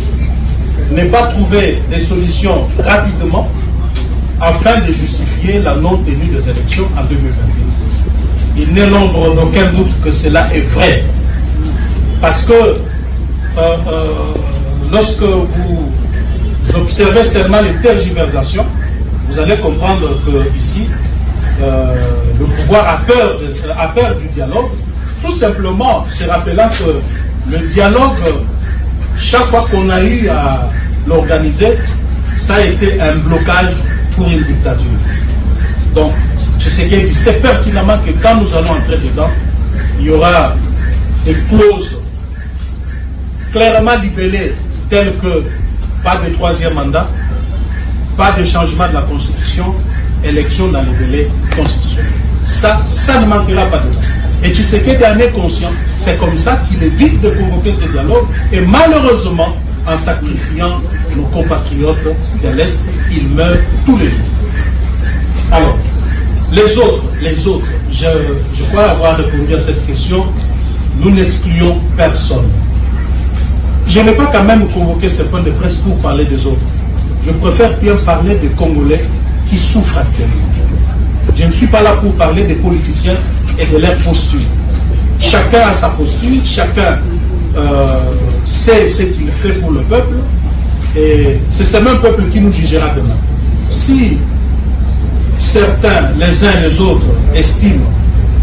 [SPEAKER 5] ne pas trouver des solutions rapidement, afin de justifier la non-tenue des élections en 2021. Il n'est l'ombre d'aucun doute que cela est vrai. Parce que lorsque vous observez seulement les tergiversations, vous allez comprendre que ici, le pouvoir a peur du dialogue, tout simplement se rappelant que le dialogue, chaque fois qu'on a eu à l'organiser, ça a été un blocage pour une dictature. Donc, je sais qu'il sait pertinemment que quand nous allons entrer dedans, il y aura des clauses clairement libellées telles que pas de troisième mandat, pas de changement de la Constitution, élection dans le délai constitutionnel. Ça ne manquera pas de temps. Et tu sais qu'il en est conscient, c'est comme ça qu'il évite de convoquer ce dialogue. Et malheureusement, en sacrifiant nos compatriotes de l'Est, ils meurent tous les jours. Alors, les autres, je crois avoir répondu à cette question, nous n'excluons personne. Je n'ai pas quand même convoqué ce point de presse pour parler des autres. Je préfère bien parler des Congolais qui souffrent actuellement. Je ne suis pas là pour parler des politiciens et de leur posture. Chacun a sa posture, chacun sait ce qu'il fait pour le peuple, et c'est ce même peuple qui nous jugera demain. Si certains, les uns et les autres, estiment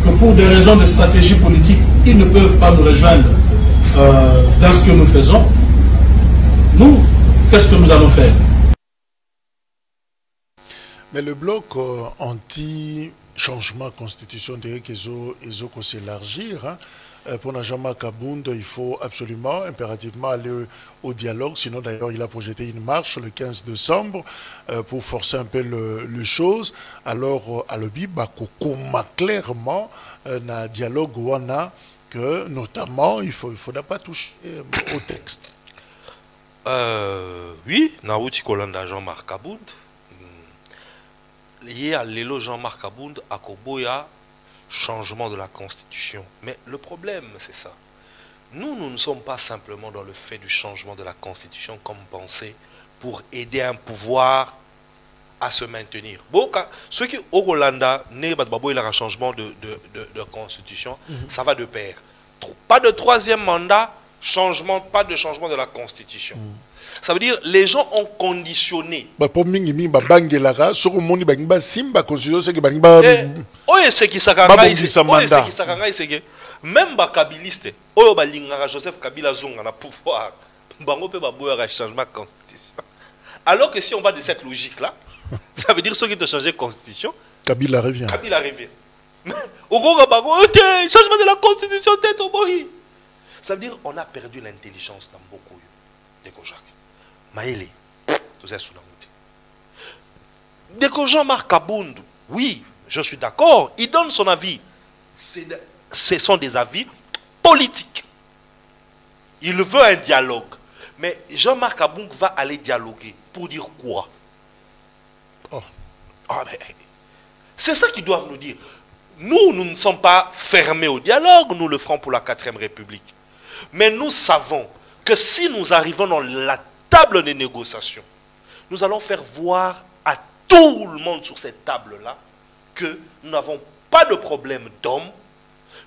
[SPEAKER 5] que pour des raisons de stratégie politique, ils ne peuvent pas nous rejoindre dans ce que nous faisons, nous, qu'est-ce que nous allons faire?
[SPEAKER 1] Mais le bloc anti-changement constitution dirait qu'ils ont s'élargir. Hein. pour Jean-Marc Abound, il faut absolument, impérativement aller au dialogue. Sinon, d'ailleurs, il a projeté une marche le 15 décembre pour forcer un peu les choses. Alors, à l'OBI, Bakokoma clairement, dans le dialogue où on a que, notamment, il ne faudra pas toucher au texte.
[SPEAKER 2] Oui, Naouti Kolanda Jean-Marc Abound. Lié à l'élo Jean-Marc Abound, à Koboya, changement de la Constitution. Mais le problème, c'est ça. Nous ne sommes pas simplement dans le fait du changement de la Constitution comme pensée pour aider un pouvoir à se maintenir. Bon, ceux qui au Rolanda, il y a un changement de Constitution, ça va de pair. Pas de troisième mandat, pas de changement de la Constitution. Ça veut dire les gens ont conditionné.
[SPEAKER 1] Oui,
[SPEAKER 2] c'est qui même les kabilistes, Joseph Kabila Zonga na pouvoir, changement de constitution. Alors que si on va de cette logique-là, ça veut dire ceux qui te changent de constitution,
[SPEAKER 1] Kabila revient.
[SPEAKER 2] Kabila revient. Changement de la constitution, ça veut dire qu'on a perdu l'intelligence dans beaucoup de Jacques. Maëlé, tout est sous la montée. Dès Jean-Marc Abound, oui, je suis d'accord, il donne son avis. Ce sont des avis politiques. Il veut un dialogue. Mais Jean-Marc Abound va aller dialoguer. Pour dire quoi? C'est ça qu'ils doivent nous dire. Nous ne sommes pas fermés au dialogue, nous le ferons pour la 4e République. Mais nous savons que si nous arrivons dans la table de négociation, nous allons faire voir à tout le monde sur cette table-là que nous n'avons pas de problème d'homme,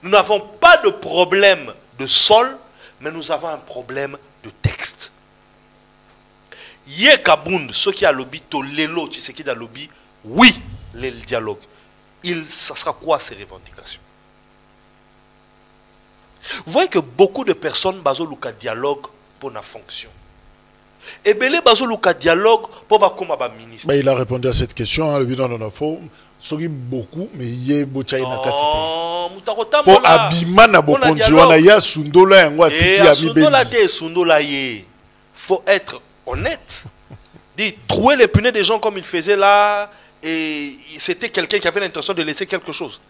[SPEAKER 2] nous n'avons pas de problème de sol, mais nous avons un problème de texte. Yé Kabound, ceux qui a lobby, Tolelo, tu sais qui a lobby, oui, le dialogue. Ça sera quoi ces revendications? Vous voyez que beaucoup de personnes basent le dialogue pour la fonction. Et Belé basent le dialogue pour comme ministre.
[SPEAKER 1] Il a répondu à cette question. Hein, le non, faut beaucoup, mais il y a beaucoup de pour Abimana Bokonzi, on a ya Sundola et Watiki
[SPEAKER 2] Sundola de Sundola ye. Faut être honnête. Trouver les punais des gens comme il faisait là, et c'était quelqu'un qui avait l'intention de laisser quelque chose.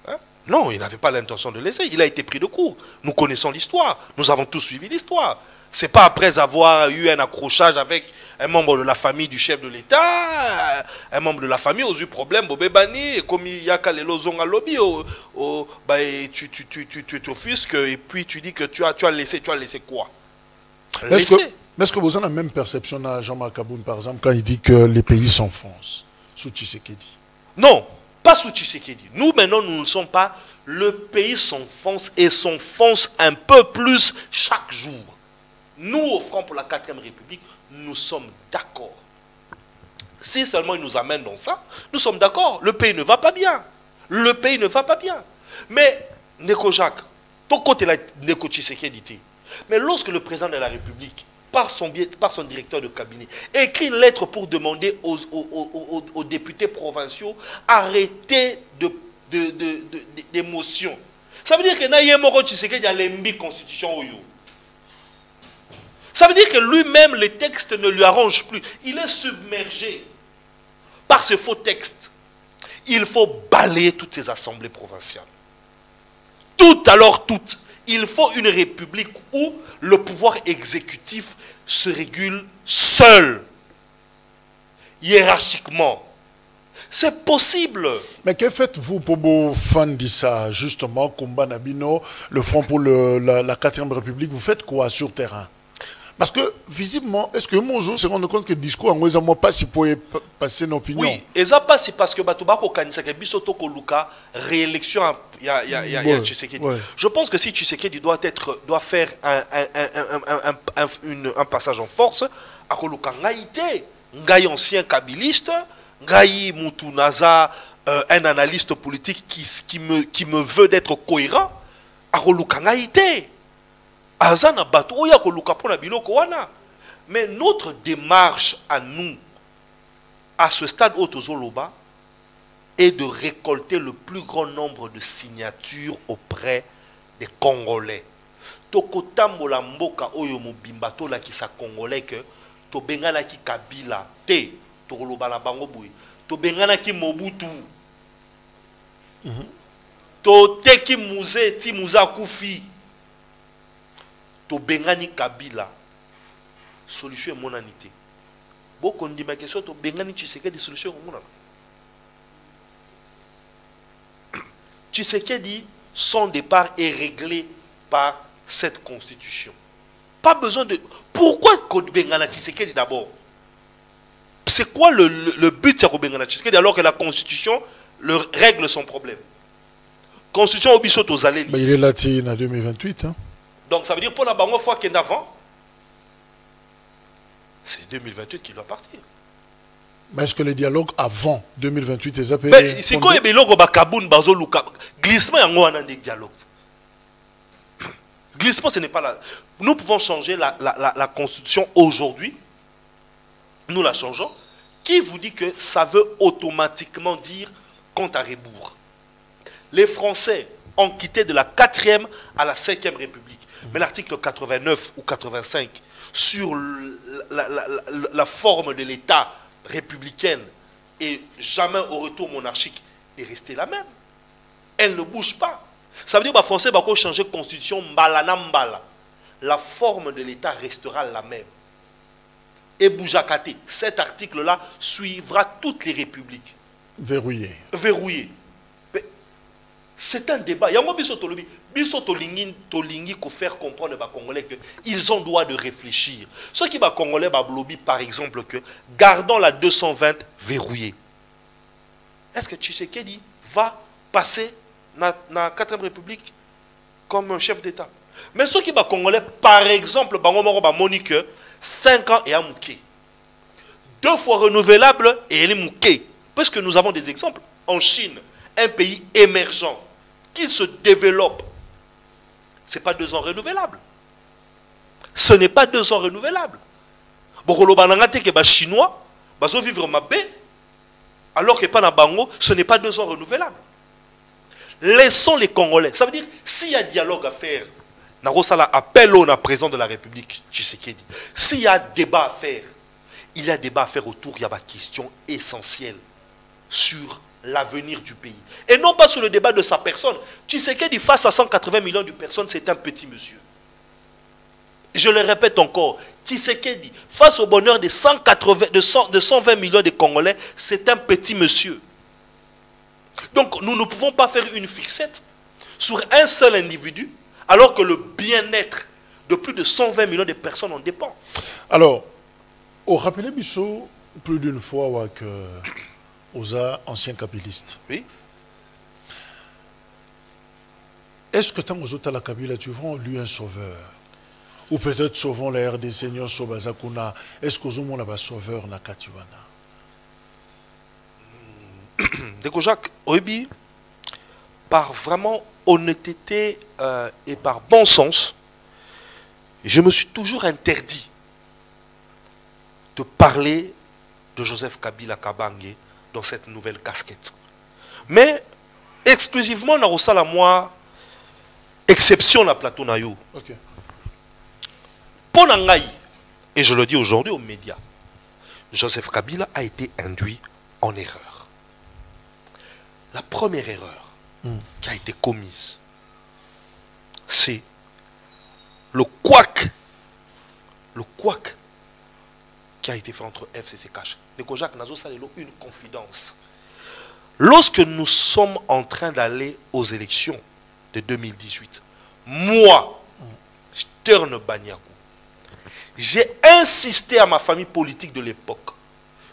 [SPEAKER 2] Hein? Non, il n'avait pas l'intention de laisser. Il a été pris de court. Nous connaissons l'histoire. Nous avons tous suivi l'histoire. Ce n'est pas après avoir eu un accrochage avec un membre de la famille du chef de l'État, un membre de la famille aux eu problème, Bobébani, comme il y a Kalelo Zonga Lobby, tu t'offusques et puis tu dis que tu as laissé quoi?
[SPEAKER 1] Est-ce que vous avez la même perception à Jean-Marc Abound, par exemple, quand il dit que les pays s'enfoncent sous Tshisekedi?
[SPEAKER 2] Non, pas sous Tshisekedi. Nous, maintenant, nous ne sommes pas. Le pays s'enfonce et s'enfonce un peu plus chaque jour. Nous, au Front pour la 4e République, nous sommes d'accord. Si seulement il nous amène dans ça, nous sommes d'accord. Le pays ne va pas bien. Le pays ne va pas bien. Mais, Neko Jacques, ton côté là, Neko Tshisekedi, mais lorsque le président de la République, par son directeur de cabinet, écrit une lettre pour demander aux députés provinciaux arrêter d'émotion. Ça veut dire que Nayemoro Tshisekedi a l'embi constitution. Ça veut dire que lui-même, les textes ne lui arrangent plus. Il est submergé par ce faux texte. Il faut balayer toutes ces assemblées provinciales. Toutes, alors toutes. Il faut une république où le pouvoir exécutif se régule seul, hiérarchiquement. C'est possible.
[SPEAKER 1] Mais que faites-vous pour vos fans de ça, justement, Kumba Nabino, le Front pour la 4e République, vous faites quoi sur terrain? Parce que, visiblement, est-ce que Mozo se rend compte que le discours en moi pas si pour passer une opinion?
[SPEAKER 2] Oui, et ça passe parce que Batobako Kanisa que Bisoto Koluka réélection il y a Tshisekedi. Ouais. Je pense que si Tshisekedi doit faire un passage en force, à Koluka Ngaïté, Ngaï ancien kabiliste, Ngaï Moutunaza, un analyste politique qui me veut d'être cohérent, à Koluka Ngaïté. Mais notre démarche à nous, à ce stade Otozoloba, est de récolter le plus grand nombre de signatures auprès des Congolais. Tokotambola mboka oyo mobimba to la ki sa Congolais que to bengana ki Kabila te to lobala bango boui to bengana ki Mobutu to teki muze ti muza kufi to bengani Kabila solution monanité beaucoup ndi ma question to bengani Tshisekedi solution monana Tshisekedi son départ est réglé par cette constitution. Pas besoin de... Pourquoi Bengana Tshisekedi d'abord? C'est quoi le but de Bengana Tshisekedi alors que la constitution règle son problème? Constitution Obiso Tozaleli.
[SPEAKER 1] Il est là en 2028. Hein?
[SPEAKER 2] Donc ça veut dire pour la banque fois qu'il y a avant, c'est 2028 qu'il doit partir.
[SPEAKER 1] Mais est-ce que les dialogues avant 2028 est appelé?
[SPEAKER 2] Mais c'est quoi les dialogues Bakaboun, Bazo, Luka? Glissement, il y a un dialogue. Glissement, ce n'est pas là. Nous pouvons changer la constitution aujourd'hui. Nous la changeons. Qui vous dit que ça veut automatiquement dire compte à rebours? Les Français ont quitté de la 4e à la 5e République. Mais l'article 89 ou 85 sur la forme de l'État républicaine et jamais au retour monarchique est restée la même. Elle ne bouge pas. Ça veut dire que les Français vont changer de constitution mbala. La forme de l'État restera la même. Et Boujakate, cet article-là suivra toutes les républiques.
[SPEAKER 1] Verrouillé.
[SPEAKER 2] Verrouillé. C'est un débat. Il y a un bisotolobi. Bisotolingi qu'on faire comprendre aux Congolais qu'ils ont droit de réfléchir. Ce qui va Congolais lobby par exemple que gardons la 220 verrouillée. Est-ce que Tshisekedi va passer dans la 4e République comme un chef d'État? Mais ce qui va Congolais par exemple Monique 5 ans et à Mouké. 2 fois renouvelable et elle est Mouké. Parce que nous avons des exemples. En Chine, un pays émergent qui se développe. Ce n'est pas 2 ans renouvelables. Ce n'est pas 2 ans renouvelables. Les Chinois vont vivre ma baie, alors que pas Bango, ce n'est pas 2 ans renouvelables. Laissons les Congolais. Ça veut dire, s'il y a dialogue à faire, Narosala appelle au président de la République, Tshisekedi. S'il y a débat à faire, il y a débat à faire autour, il y a des questions essentielles sur l'avenir du pays. Et non pas sur le débat de sa personne. Tshisekedi face à 180 millions de personnes, c'est un petit monsieur. Je le répète encore, Tshisekedi face au bonheur de 120 millions de Congolais, c'est un petit monsieur. Donc nous ne pouvons pas faire une fixette sur un seul individu, alors que le bien-être de plus de 120 millions de personnes en dépend.
[SPEAKER 1] Alors, au rappelé Bissot, plus d'une fois que aux anciens kabylistes.
[SPEAKER 2] Oui.
[SPEAKER 1] Est-ce que tant aux autres à la Kabila, tu vois, lui un sauveur? Ou peut-être sauvons la RDC, Nyon Sobazakuna. Est-ce qu'aux autres, on a un sauveur na Katiwana?
[SPEAKER 2] Deko Jacques, Oebi, par vraiment honnêteté et par bon sens, je me suis toujours interdit de parler de Joseph Kabila Kabange dans cette nouvelle casquette. Mais exclusivement dans la moi exception la plateau nayo.
[SPEAKER 1] Okay.
[SPEAKER 2] Pour Nangaï, et je le dis aujourd'hui aux médias, Joseph Kabila a été induit en erreur. La première erreur qui a été commise, c'est le couac qui a été fait entre FCC Cash. Jacques Nazo Salelo, une confidence. Lorsque nous sommes en train d'aller aux élections de 2018, moi, Stern Banyakou, j'ai insisté à ma famille politique de l'époque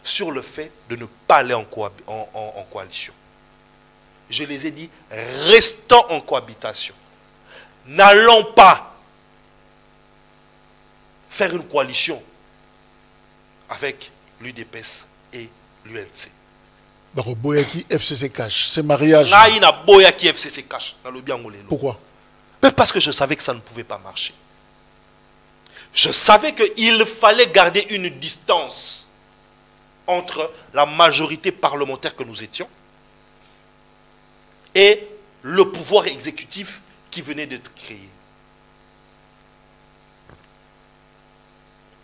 [SPEAKER 2] sur le fait de ne pas aller en coalition. Je les ai dit, restons en cohabitation. N'allons pas faire une coalition avec l'UDPS et l'UNC.
[SPEAKER 1] Boyaki FCC Cash, c'est mariage.
[SPEAKER 2] Boyaki FCC Cash.
[SPEAKER 1] Pourquoi?
[SPEAKER 2] Parce que je savais que ça ne pouvait pas marcher. Je savais qu'il fallait garder une distance entre la majorité parlementaire que nous étions et le pouvoir exécutif qui venait d'être créé.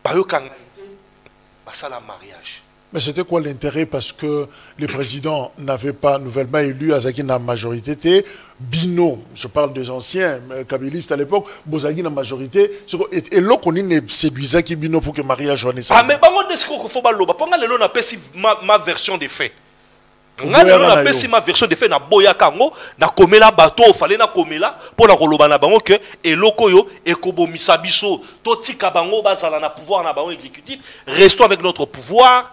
[SPEAKER 2] Bayokanga ça la mariage.
[SPEAKER 1] Mais c'était quoi l'intérêt? Parce que le président n'avait pas nouvellement élu Azaki na majorité. Bino, je parle des anciens kabylistes à l'époque, Bozagi na majorité. Et là, on est séduisant qui Bino pour que mariage soit nécessaire.
[SPEAKER 2] Ah, mais bango de ce qu'il faut baloba. Pendant le long, on a passé ma version des faits. On a passé ma version des faits na boya kango, na komela bateau, fallait na komela pour la roloba na bango que et lokoyo et kobo misabiso, toti kabango bazala na pouvoir na bango exécutif. Restons avec notre pouvoir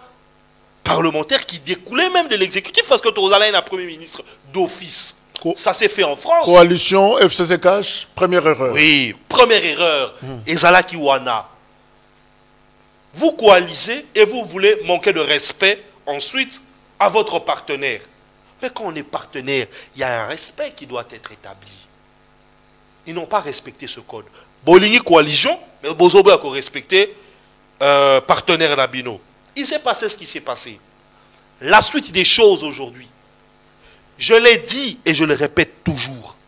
[SPEAKER 2] parlementaire qui découlait même de l'exécutif parce que Tozala est un premier ministre d'office. Ça s'est fait en France.
[SPEAKER 1] Coalition FCCH, première erreur.
[SPEAKER 2] Oui, première erreur. Ezala Kiwana. Vous coalisez et vous voulez manquer de respect ensuite à votre partenaire. Mais quand on est partenaire, il y a un respect qui doit être établi. Ils n'ont pas respecté ce code. Boligny coalition, mais Bozobo a respecté partenaire Nabino. Il s'est passé ce qui s'est passé. La suite des choses aujourd'hui. Je l'ai dit et je le répète toujours.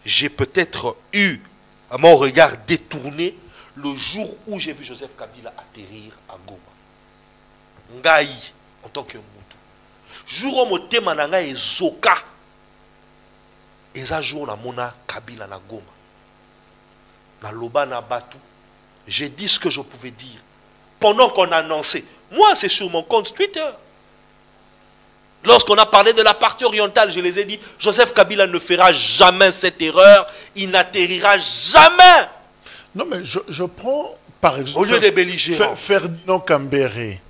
[SPEAKER 2] J'ai peut-être eu à mon regard détourné le jour où j'ai vu Joseph Kabila atterrir à Goma. Ngaï, en tant que Moutou. Jour où mon thème est Zoka. Et ça jour na mona Kabila na Goma. Na Loba na Batu. J'ai dit ce que je pouvais dire. Pendant qu'on annonçait. Moi, c'est sur mon compte Twitter. Lorsqu'on a parlé de la partie orientale, je les ai dit, Joseph Kabila ne fera jamais cette erreur. Il n'atterrira jamais.
[SPEAKER 1] Non, mais je prends, par exemple...
[SPEAKER 2] Au lieu des belligérants.
[SPEAKER 1] Ferdinand Kambere.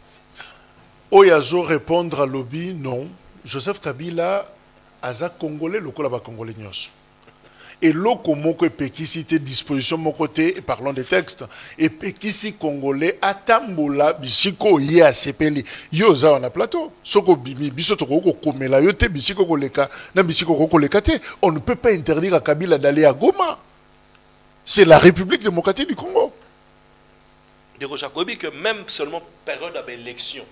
[SPEAKER 1] Oyazo répondre à lobby, non. Joseph Kabila, aza Congolais, le Kolaba Congolais nyos. Et loko moko epekisi disposition mon côté, parlons des textes, epekisi congolais atambola bisiko ye asepeli yoza on a plateau soko bimi biso toko komela yote bisiko koleka na bisiko koleka te. On ne peut pas interdire à Kabila d'aller à Goma. C'est la République démocratique du Congo.
[SPEAKER 2] De Jacobi que même seulement période d'élection,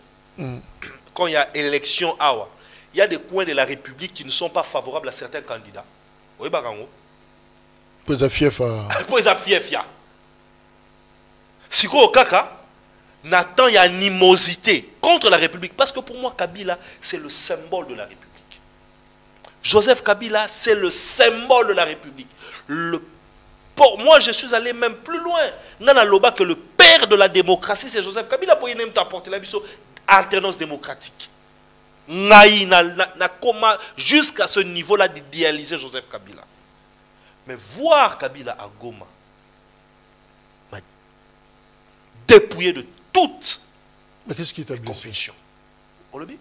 [SPEAKER 2] quand il y a élection awa, il y a des coins de la République qui ne sont pas favorables à certains candidats. Oui, bagango.
[SPEAKER 1] Pour les
[SPEAKER 2] fief, ya. Si au kaka, Nathan, il y a animosité contre la République. Parce que pour moi, Kabila, c'est le symbole de la République. Joseph Kabila, c'est le symbole de la République. Moi, je suis allé même plus loin. Nana Loba, que le père de la démocratie, c'est Joseph Kabila. Pour y même t'apporter la mission alternance démocratique. Jusqu'à ce niveau-là d'idéaliser Joseph Kabila. Mais voir Kabila à Goma m'a dépouillé de toute.
[SPEAKER 1] Mais qu'est-ce qui t'a blessé?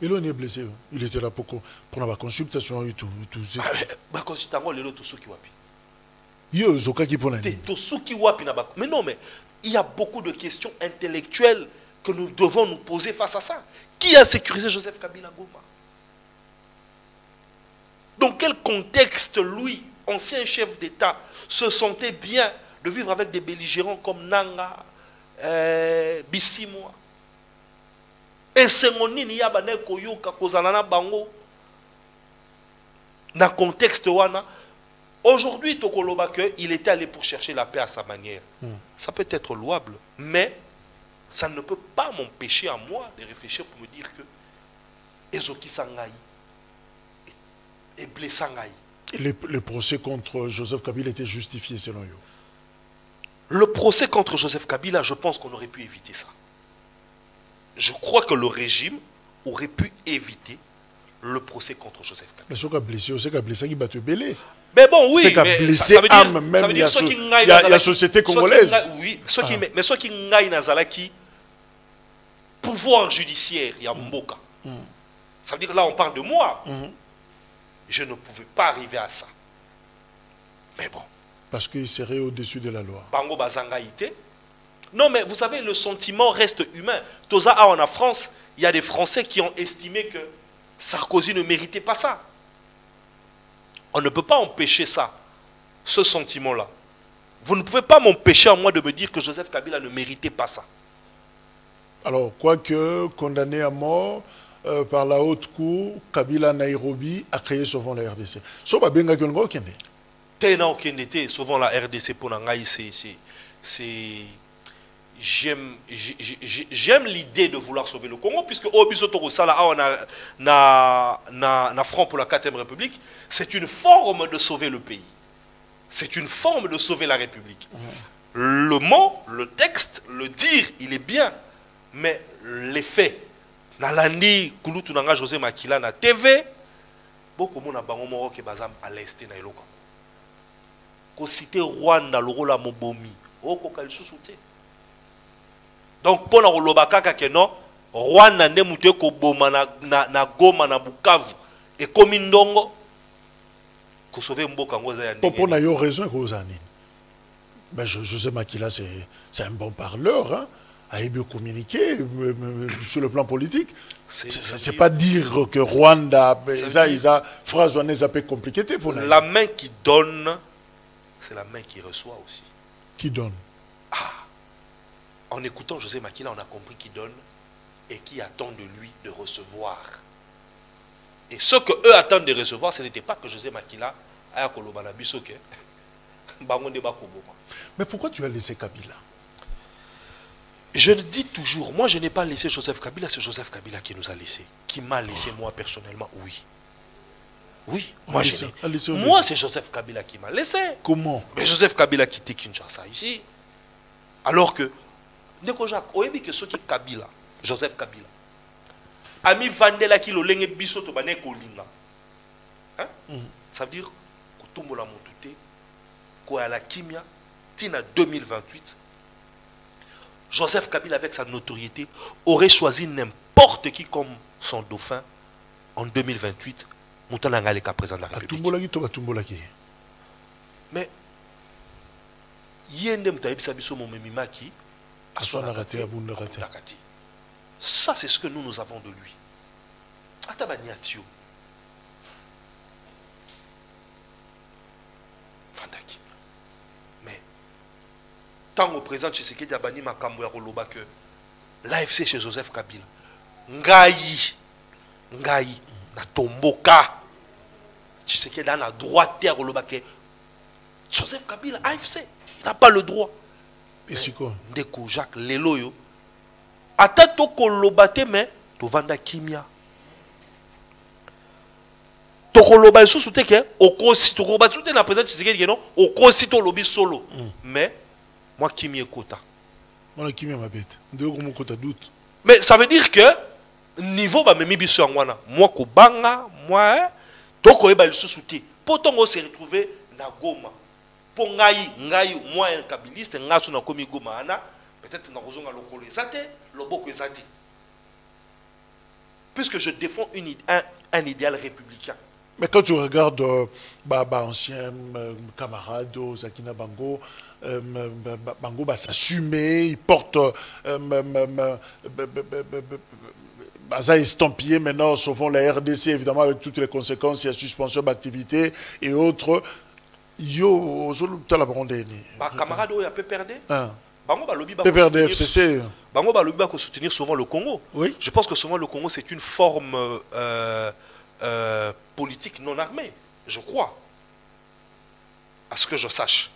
[SPEAKER 1] Il est blessé. Il était là pour la consultation et tout.
[SPEAKER 2] Mais non, mais il y a beaucoup de questions intellectuelles que nous devons nous poser face à ça. Qui a sécurisé Joseph Kabila à Goma? Dans quel contexte, lui, ancien chef d'État, se sentait bien de vivre avec des belligérants comme Nanga, Bissimoa. Et c'est mon nini yabane koyoka kozanana bango. Dans le contexte wana, aujourd'hui Tokoloba il était allé pour chercher la paix à sa manière. Ça peut être louable, mais ça ne peut pas m'empêcher à moi de réfléchir pour me dire que Ezoki Sangaï est blessé Sangaï.
[SPEAKER 1] Le procès contre Joseph Kabila était justifié selon vous?
[SPEAKER 2] Le procès contre Joseph Kabila, je pense qu'on aurait pu éviter ça. Je crois que le régime aurait pu éviter le procès contre Joseph Kabila.
[SPEAKER 1] Mais ce qui a blessé, c'est qu'il a blessé qui bat te belé.
[SPEAKER 2] Mais bon, oui.
[SPEAKER 1] C'est qu'il a blessé âme, même il y a la société congolaise.
[SPEAKER 2] Oui, mais ceux qui n'aillent Nazalaki, pouvoir judiciaire, il y a Mboka. Ça veut dire là, on parle de moi. Je ne pouvais pas arriver à ça. Mais bon.
[SPEAKER 1] Parce qu'il serait au-dessus de la loi.
[SPEAKER 2] Bango Bazangaïté. Non, mais vous savez, le sentiment reste humain. Toza en France, il y a des Français qui ont estimé que Sarkozy ne méritait pas ça. On ne peut pas empêcher ça, ce sentiment-là. Vous ne pouvez pas m'empêcher à moi de me dire que Joseph Kabila ne méritait pas ça.
[SPEAKER 1] Alors, quoique condamné à mort par la haute cour, Kabila Nairobi a créé souvent la RDC. So ba benga kyongo kende.
[SPEAKER 2] Tena était souvent la RDC pour Nangaï, j'aime l'idée de vouloir sauver le Congo, puisque au Bisotoro Sala, on a Front pour la 4e République, c'est une forme de sauver le pays. C'est une forme de sauver la République. Le mot, le texte, le dire, il est bien, mais les faits, Nalandi, Kouloutou Nanga, José Makila, na TV, beaucoup de gens ont dit à l'est na iloko. Ko cité Rwanda, le rôle à Mobomi, au kokal sous-souté. Donc, pour nous lobaka que non, Rwanda ne mute ko boma na Goma na Bukavu et comme Ndongo, ko sauver mboka ngoza ya ndenge.
[SPEAKER 1] Pour nous yo raison ko zani. Ben José Makila c'est un bon parleur, hein. A bien communiquer sur le plan politique. C'est pas dire que Rwanda, ça phrase on est un peu compliquée pour nous.
[SPEAKER 2] La main qui donne, c'est la main qui reçoit aussi.
[SPEAKER 1] Qui donne?
[SPEAKER 2] En écoutant José Makila, on a compris qu'il donne et qui attend de lui de recevoir. Et ce que eux attendent de recevoir, ce n'était pas que José Makila ait Koloba na bisoke.
[SPEAKER 1] Mais pourquoi tu as laissé Kabila?
[SPEAKER 2] Je le dis toujours, moi je n'ai pas laissé Joseph Kabila, c'est Joseph Kabila qui nous a laissé. Qui m'a laissé moi personnellement, oui. Oui, moi c'est Joseph Kabila qui m'a laissé.
[SPEAKER 1] Comment?
[SPEAKER 2] Mais Joseph Kabila a quitté Kinshasa ici. Alors que, Ndeko Jacques, oyebi que ceux qui Kabila, Joseph Kabila, ami Vandela qui le lenge biso to bane kolinga. Hein? Ça veut dire que tout le monde a monté, qu'à la Kimia, tina 2028, Joseph Kabila, avec sa notoriété, aurait choisi n'importe qui comme son dauphin en 2028. Moutananga est président de la République. Mais, ça, c'est ce que nous avons de lui. Atabaniatio. Fandaki. Mais, tant au président Tshisekedi Abani Makambo ya Koloba que l'AFC chez Joseph Kabila, Ngaï, na Tomboka, Tshisekedi a la droite à Koloba que Joseph Kabila, AFC, il n'a pas le droit.
[SPEAKER 1] Et c'est quoi?
[SPEAKER 2] Ndeko Jacques Leloyo. Ata to Koloba te mais to vanda kimia. To Koloba sous te que au kosi to Koloba sous te na président Tshisekedi que non au kosi to lobby solo. Mais moi kimia kota.
[SPEAKER 1] Moi kimia ma bête. Ndeko mo kota doute.
[SPEAKER 2] Mais ça veut dire que niveau ba memi biso ngwana moi ko banga moi to ko eba sous te. Pourtant on se retrouver na Goma. Pour ngai moi un kabiliste ngaso na komi Goma ana peut-être na kozonga lokolo ezate loboko ezate. Puisque je défends un idéal républicain.
[SPEAKER 1] Mais quand tu regardes anciens camarades Zakina Bango, Bango s'assumer, il porte ça estampillé maintenant, sauvons la RDC évidemment avec toutes les conséquences, il y a suspension d'activité et autres. Yo, tu as la brondénie.
[SPEAKER 2] Camarade, il a peu perdu.
[SPEAKER 1] PPRD, FCC.
[SPEAKER 2] Bango Balobi va soutenir souvent le Congo.
[SPEAKER 1] Oui.
[SPEAKER 2] Je pense que souvent le Congo c'est une forme politique non armée, je crois. À ce que je sache.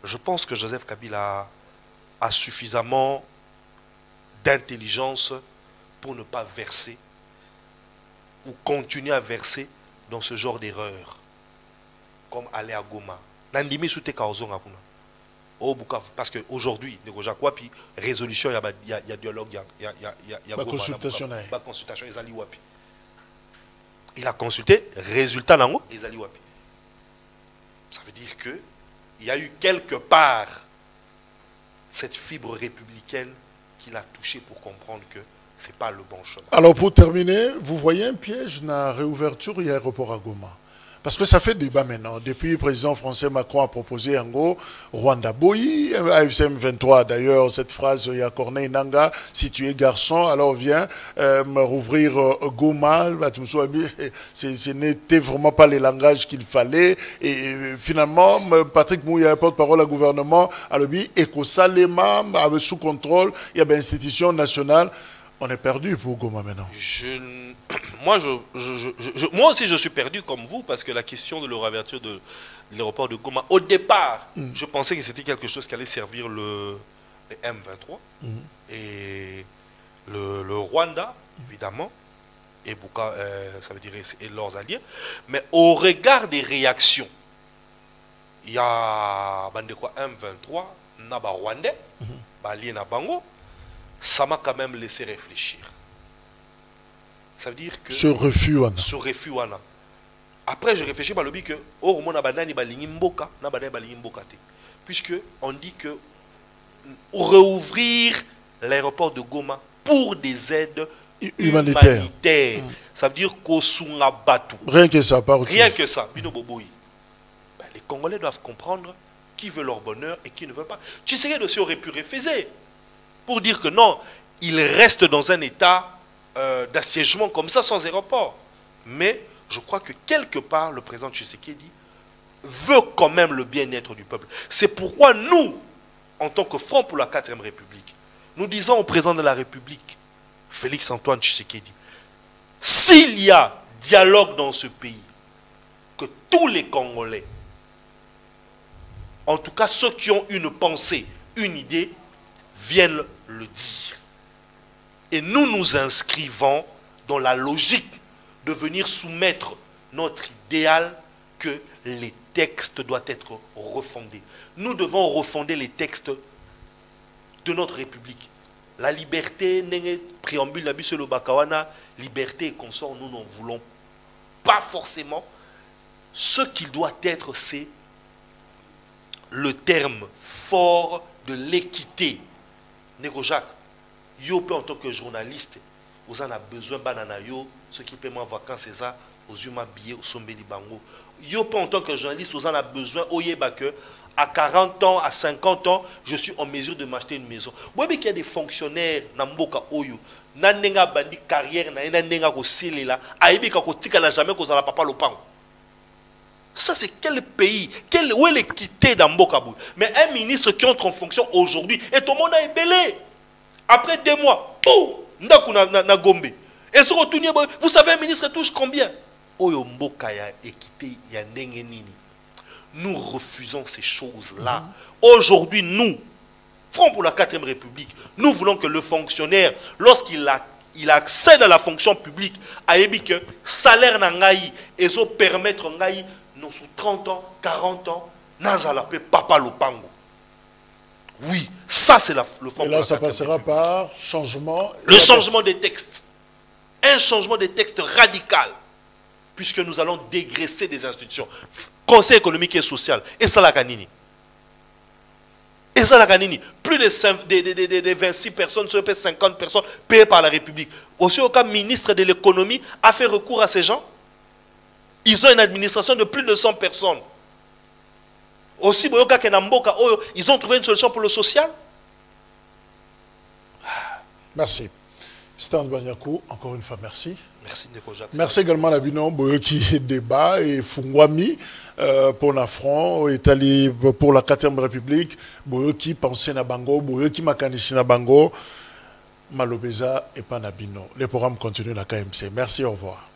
[SPEAKER 2] Je pense que Joseph Kabila a suffisamment d'intelligence pour ne pas verser ou continuer à verser dans ce genre d'erreur. Comme aller à Goma. Nandimi soute kaozonga kuna. Au Bukavu. Parce qu'aujourd'hui, puis résolution, il y a dialogue, il y a
[SPEAKER 1] consultation.
[SPEAKER 2] Consultation, il a consulté, résultat nango, ça veut dire que il y a eu quelque part cette fibre républicaine qu'il a touchée pour comprendre que ce n'est pas le bon chemin.
[SPEAKER 1] Alors pour terminer, vous voyez un piège dans la réouverture de l'aéroport à Goma? Parce que ça fait débat maintenant. Depuis le président français Macron a proposé en gros Rwanda Boyi, AFCM 23 d'ailleurs, cette phrase, il y a Corneille Nanga, si tu es garçon, alors viens rouvrir Goma. Ce n'était vraiment pas les langages qu'il fallait. Et finalement, Patrick Mouya, porte-parole au gouvernement, a dit Eko Salema, sous contrôle, il y a une institution nationale. On est perdu pour Goma maintenant.
[SPEAKER 2] Moi aussi, je suis perdu comme vous, parce que la question de la réouverture de l'aéroport de Goma, au départ, je pensais que c'était quelque chose qui allait servir le M23 et le Rwanda, évidemment, et ça veut dire et leurs alliés. Mais au regard des réactions, il y a M23, Naba Rwandais, Bali na Bango, ça m'a quand même laissé réfléchir. Ça veut dire que...
[SPEAKER 1] Ce refus.
[SPEAKER 2] Après, je réfléchis par le but que puisque on dit que rouvrir l'aéroport de Goma pour des aides humanitaires. Ça veut dire qu'Osunga Batu.
[SPEAKER 1] Rien que ça, pas
[SPEAKER 2] rien que ça. Les Congolais doivent comprendre qui veut leur bonheur et qui ne veut pas. Tshisekedi aussi aurait pu refuser pour dire que non, il reste dans un état d'assiègement comme ça sans aéroport. Mais je crois que quelque part, le président Tshisekedi veut quand même le bien-être du peuple. C'est pourquoi nous, en tant que Front pour la 4e République, nous disons au président de la République, Félix-Antoine Tshisekedi, s'il y a dialogue dans ce pays, que tous les Congolais, en tout cas ceux qui ont une pensée, une idée, viennent le dire. Et nous nous inscrivons dans la logique de venir soumettre notre idéal que les textes doivent être refondés. Nous devons refonder les textes de notre République. La liberté, préambule, liberté et consort, nous n'en voulons pas forcément. Ce qu'il doit être, c'est le terme fort de l'équité. Nego Jacques, yo en tant que journaliste, vous en avez besoin banana yo, ceux qui paient moi vacances c'est ça, aux humains billets au sombeli bango. Yo en tant que journaliste, vous en avez besoin oyeba que à 40 ans, à 50 ans, je suis en mesure de m'acheter une maison. Vous voyez qu'il y a des fonctionnaires namboka oyo, nanenga bandi carrière na nanenga ko silela, aibika ko tikala jamais ko zala papa lopango. Ça, c'est quel pays? Où est l'équité dans Mbokabou? Mais un ministre qui entre en fonction aujourd'hui, et tout le monde a ébélé. Après 2 mois, tout, na Gombe. Et ce retour, vous savez, un ministre touche combien? Oyo Mboka ya équité, ya ndengenini. Nous refusons ces choses-là. Aujourd'hui, nous, Front pour la 4e République, nous voulons que le fonctionnaire, lorsqu'il accède à la fonction publique, a ébi que salaire nangaï, et ça permettre nangaï, non sous 30 ans, 40 ans, nazala pe papa lopango. Oui, ça c'est le fond.
[SPEAKER 1] Et là, ça passera par changement.
[SPEAKER 2] Le changement des textes. Un changement des textes radical. Puisque nous allons dégraisser des institutions. Conseil économique et social. Et ça la canini. Et ça la canini. Plus de 26 personnes, 50 personnes payées par la République. Aussi, aucun ministre de l'économie a fait recours à ces gens. Ils ont une administration de plus de 100 personnes. Aussi, ils ont trouvé une solution pour le social.
[SPEAKER 1] Merci. Stan Banyakou, encore une fois, merci.
[SPEAKER 2] Merci, Nego Jacques.
[SPEAKER 1] Merci également à Bino, Boyoki débat et Fungwami pour la Front, Italie pour la 4e République, Boyoki pensé na Bango, Boyoki makanisi na Bango, Malobeza et Panabino. Les programmes continuent à la KMC. Merci, au revoir.